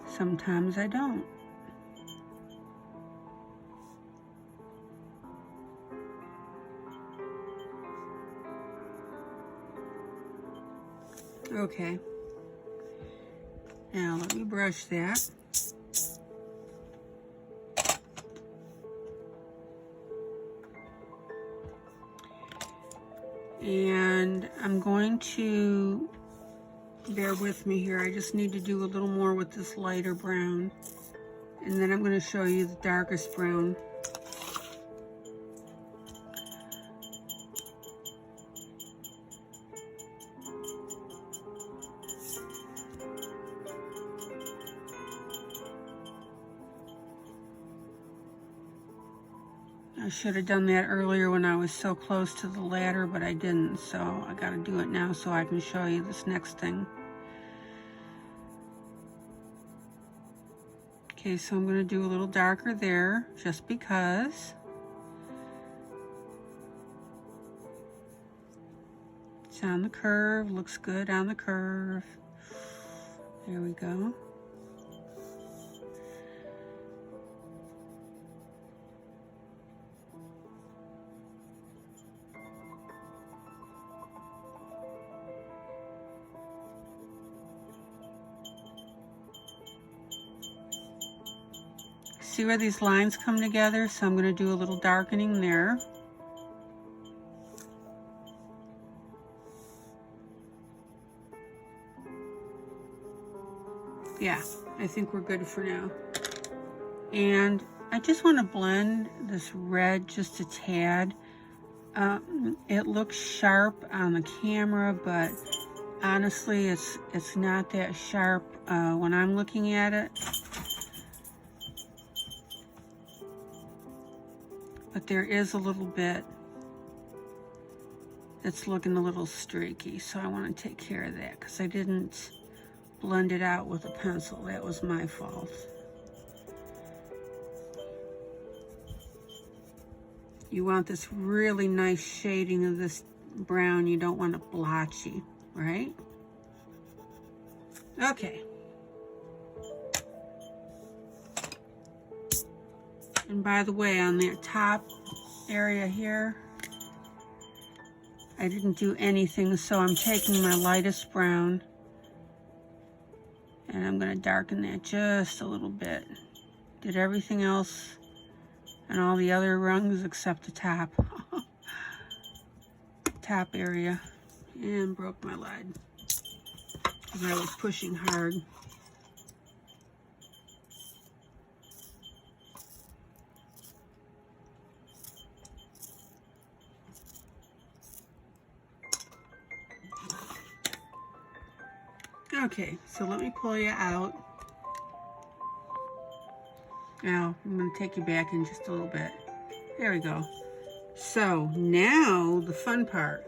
Sometimes I don't. Okay. Now let me brush that. And I'm going to, bear with me here, I just need to do a little more with this lighter brown. And then I'm going to show you the darkest brown. I should have done that earlier when I was so close to the ladder, but I didn't, so I got to do it now so I can show you this next thing. Okay, so I'm going to do a little darker there, just because. It's on the curve, looks good on the curve. There we go. See where these lines come together? So I'm going to do a little darkening there. Yeah, I think we're good for now. And I just want to blend this red just a tad. It looks sharp on the camera, but honestly, it's not that sharp when I'm looking at it. But there is a little bit that's looking a little streaky, so I want to take care of that because I didn't blend it out with a pencil. That was my fault. You want this really nice shading of this brown. You don't want it blotchy, right? Okay. And by the way, on that top area here, I didn't do anything, so I'm taking my lightest brown and I'm going to darken that just a little bit. Did everything else and all the other rungs except the top. Top area. And broke my lead because I was pushing hard. Okay, so let me pull you out. Now, I'm going to take you back in just a little bit. There we go. So, now the fun part.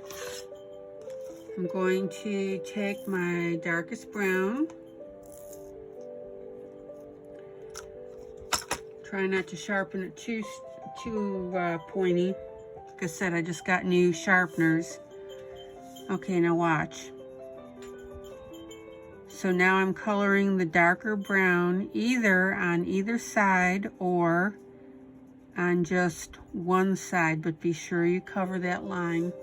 I'm going to take my darkest brown. Try not to sharpen it too pointy. Like I said, I just got new sharpeners. Okay, now watch. So now I'm coloring the darker brown either on either side or on just one side, but be sure you cover that line.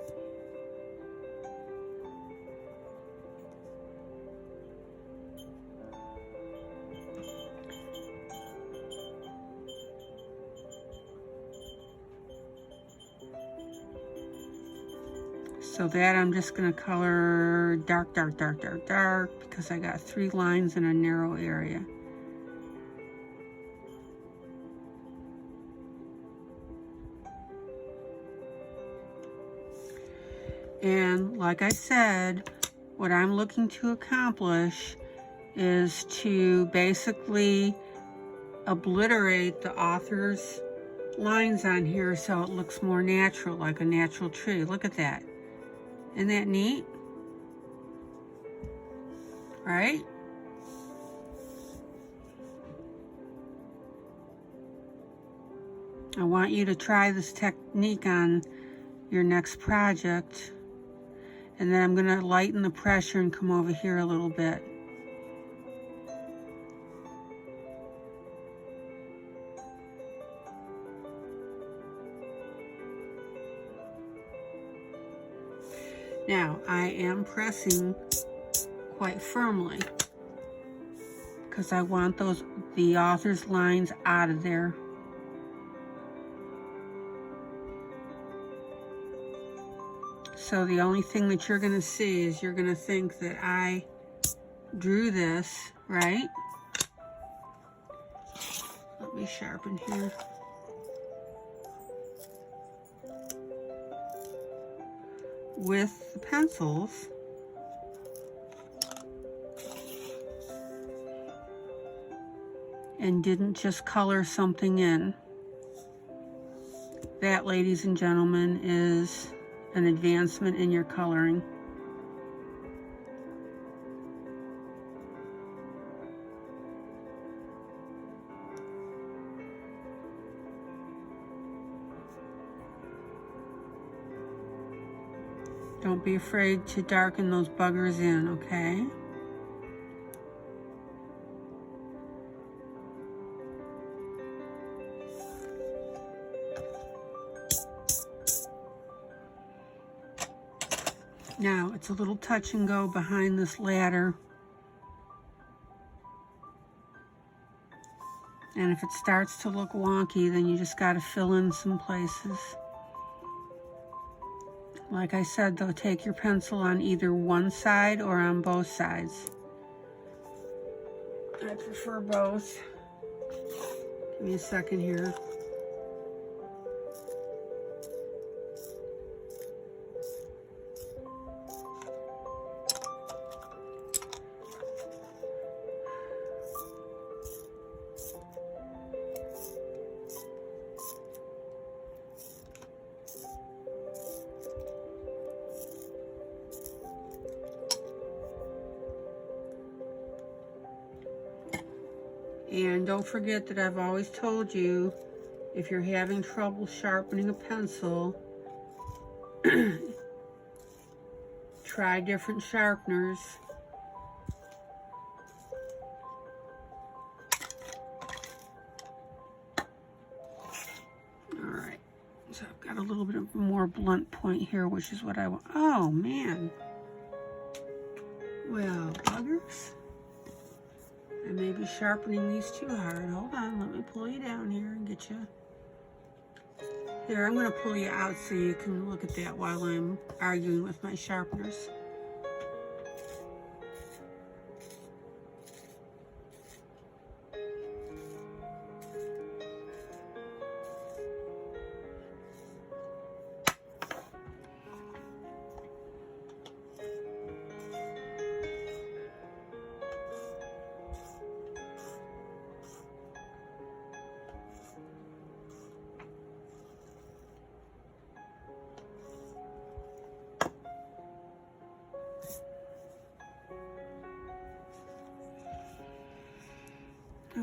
So that I'm just going to color dark, dark, dark, dark, dark, because I got 3 lines in a narrow area. And like I said, what I'm looking to accomplish is to basically obliterate the author's lines on here so it looks more natural, like a natural tree. Look at that. Isn't that neat? Right? I want you to try this technique on your next project. And then I'm going to lighten the pressure and come over here a little bit. Now, I am pressing quite firmly. because I want the author's lines out of there. So the only thing that you're going to see is you're going to think that I drew this, right? Let me sharpen here. With the pencils. And didn't just color something in. That, ladies and gentlemen, is an advancement in your coloring. Don't be afraid to darken those buggers in, okay? Now, it's a little touch and go behind this ladder. And if it starts to look wonky, then you just got to fill in some places. Like I said, though, take your pencil on either one side or on both sides. I prefer both. Give me a second here. And don't forget that I've always told you, if you're having trouble sharpening a pencil, try different sharpeners. Alright, so I've got a little bit of a more blunt point here, which is what I want. Oh, man. Well, buggers. I may be sharpening these too hard. Hold on, let me pull you down here and get you. Here, I'm going to pull you out so you can look at that while I'm arguing with my sharpeners.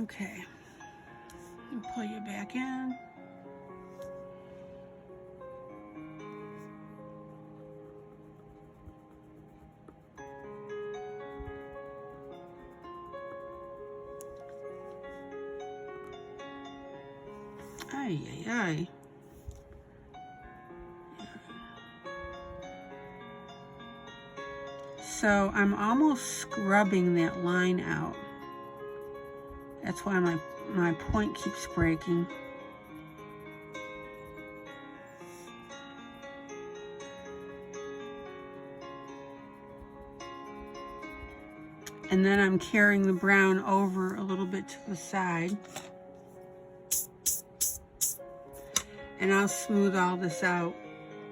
Okay, and pull you back in. Ay, ay, ay. So I'm almost scrubbing that line out. That's why my point keeps breaking. And then I'm carrying the brown over a little bit to the side. And I'll smooth all this out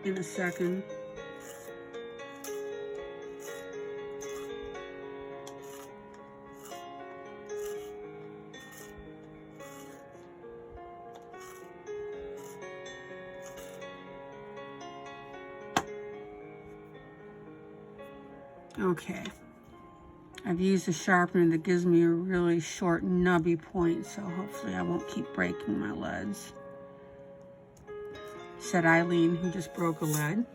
in a second. Okay, I've used a sharpener that gives me a really short nubby point, so hopefully I won't keep breaking my leads. Said ILene, who just broke a lead.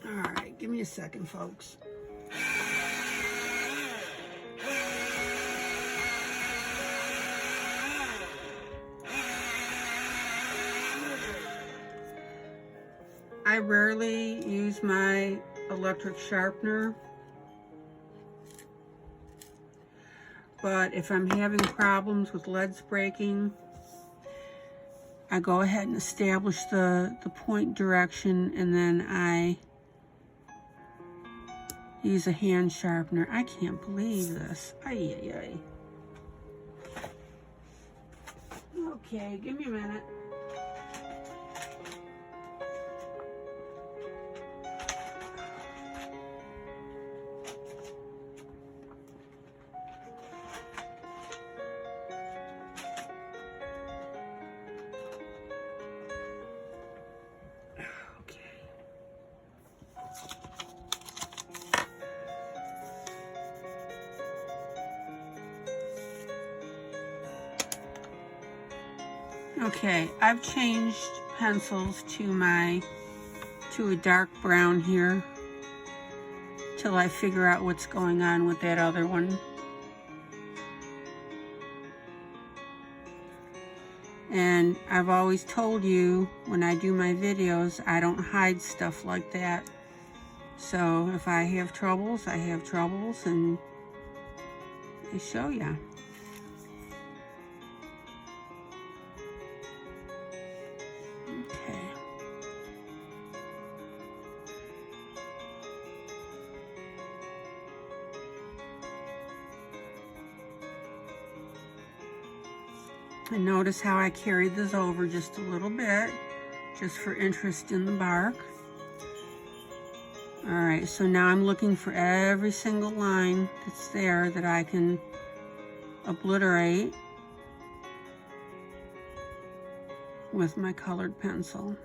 All right, give me a second, folks. I rarely use my electric sharpener, but if I'm having problems with leads breaking, I go ahead and establish the point direction, and then I use a hand sharpener. I can't believe this. Ay, ay, ay. Okay, give me a minute. Okay, I've changed pencils to a dark brown here till I figure out what's going on with that other one. And I've always told you when I do my videos, I don't hide stuff like that. So if I have troubles, I have troubles, and I show ya. Okay. And notice how I carried this over just a little bit, just for interest in the bark. All right, so now I'm looking for every single line that's there that I can obliterate with my colored pencil.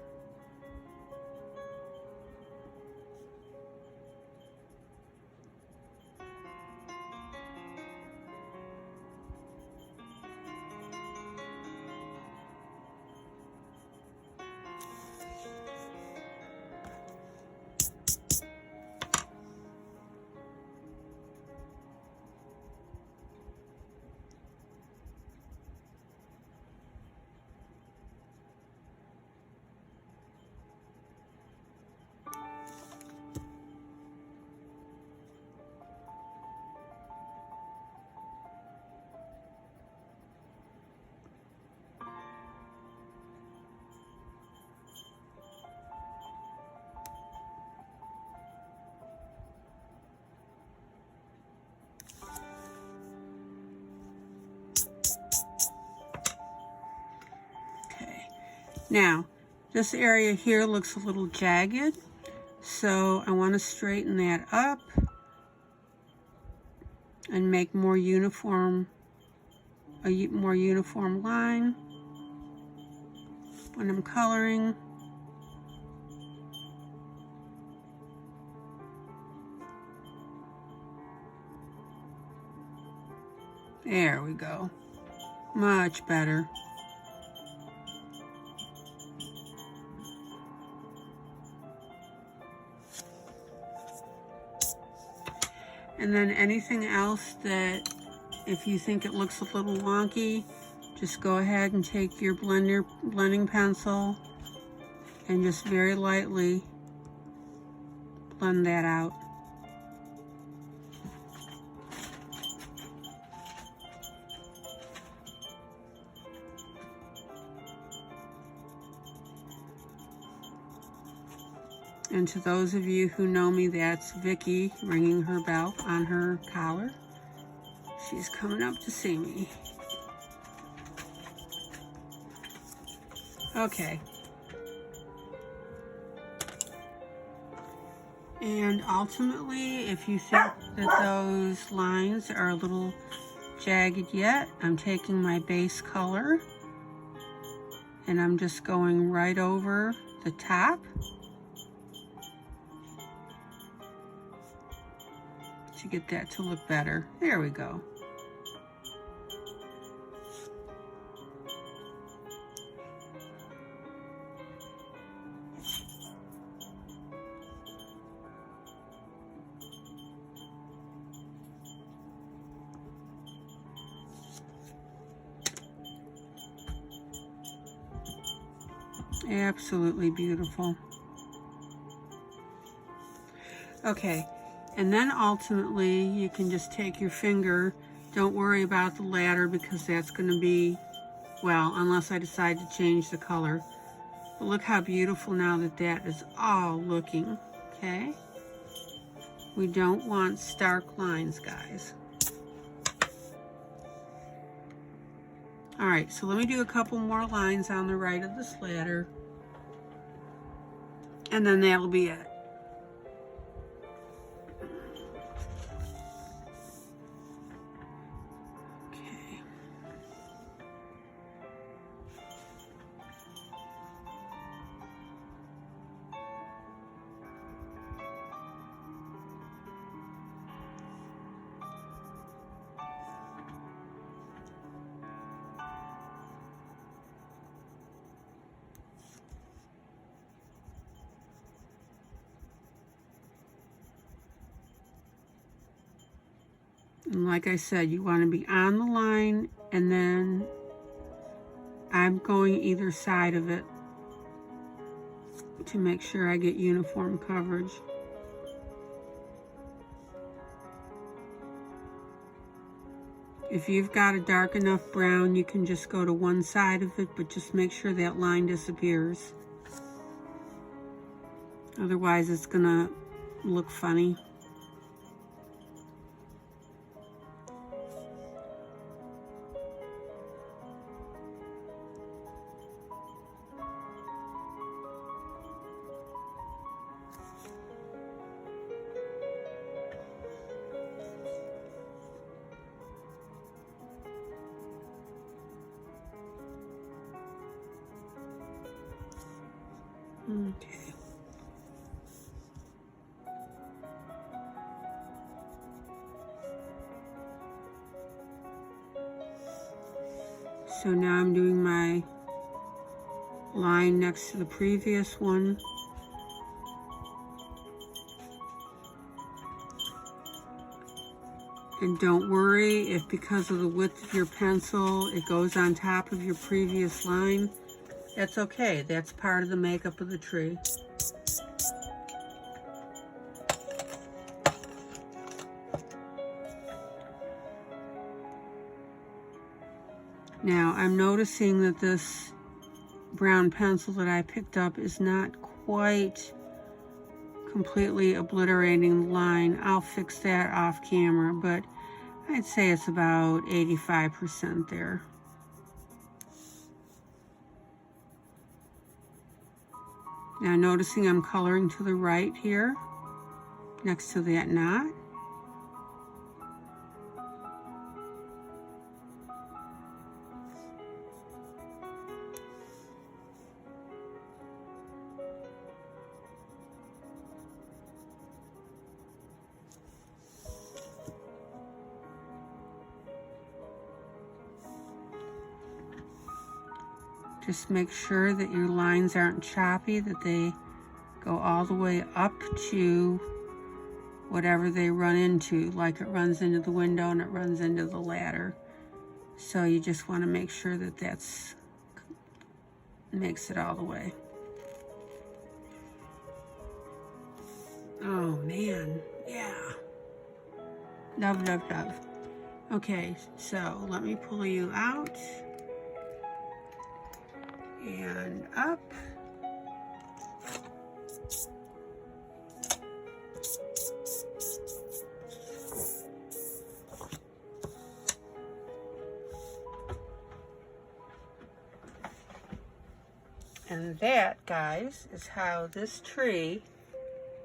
Now, this area here looks a little jagged, so I want to straighten that up and make a more uniform line when I'm coloring. There we go. Much better. And then anything else that, if you think it looks a little wonky, just go ahead and take your blending pencil and just very lightly blend that out. And to those of you who know me, that's Vicky ringing her bell on her collar. She's coming up to see me. Okay. And ultimately, if you think that those lines are a little jagged yet, I'm taking my base color and I'm just going right over the top to get that to look better. There we go. Absolutely beautiful. Okay, and then ultimately you can just take your finger. Don't worry about the ladder because that's going to be, well, unless I decide to change the color. But look how beautiful now that that is all looking, okay? We don't want stark lines, guys. All right, so let me do a couple more lines on the right of this ladder, and then that'll be it. Okay. And like I said, you want to be on the line, and then I'm going either side of it to make sure I get uniform coverage. If you've got a dark enough brown, you can just go to one side of it, but just make sure that line disappears. Otherwise, it's gonna look funny. Okay. So now I'm doing my line next to the previous one. And don't worry if because of the width of your pencil, it goes on top of your previous line. That's okay. That's part of the makeup of the tree. Now, I'm noticing that this brown pencil that I picked up is not quite completely obliterating the line. I'll fix that off camera, but I'd say it's about 85% there. Now, noticing I'm coloring to the right here, next to that knot. Just make sure that your lines aren't choppy, that they go all the way up to whatever they run into, like it runs into the window and it runs into the ladder. So you just want to make sure that that's makes it all the way. Oh man, yeah. Love, love, love. Okay, so let me pull you out and up. And that, guys, is how this tree,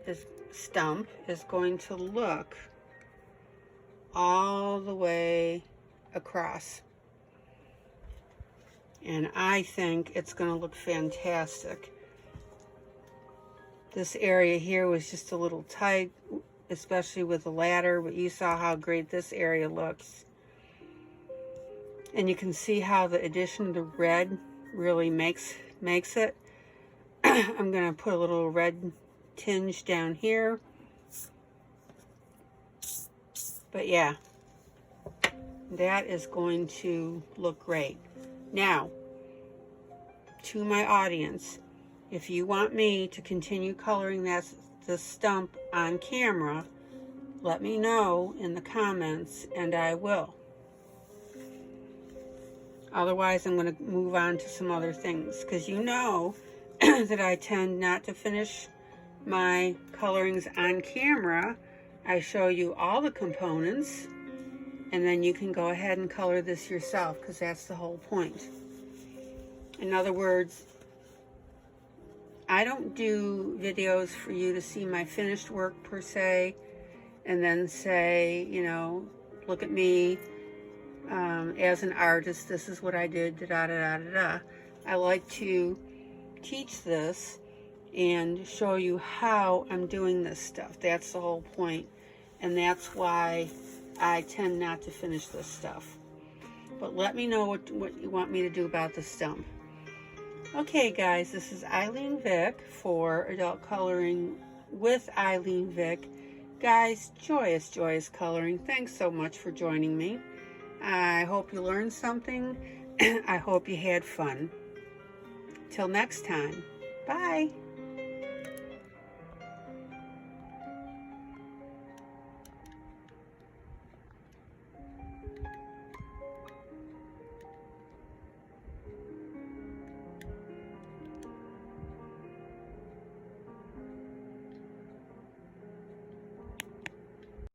this stump, is going to look all the way across. And I think it's going to look fantastic. This area here was just a little tight, especially with the ladder, but you saw how great this area looks. And you can see how the addition of the red really makes it. I'm going to put a little red tinge down here. But yeah, that is going to look great. Now, to my audience, if you want me to continue coloring the stump on camera, let me know in the comments and I will. Otherwise, I'm going to move on to some other things, because you know that I tend not to finish my colorings on camera. I show you all the components, and then you can go ahead and color this yourself, because that's the whole point. In other words, I don't do videos for you to see my finished work per se, and then say, you know, look at me. As an artist, this is what I did, da da da da da. I like to teach this and show you how I'm doing this stuff. That's the whole point, and that's why I tend not to finish this stuff. But let me know what you want me to do about the stump. Okay guys, this is ILene Vick for Adult Coloring with ILene Vick. Guys, joyous, joyous coloring. Thanks so much for joining me. I hope you learned something. I hope you had fun. Till next time, bye.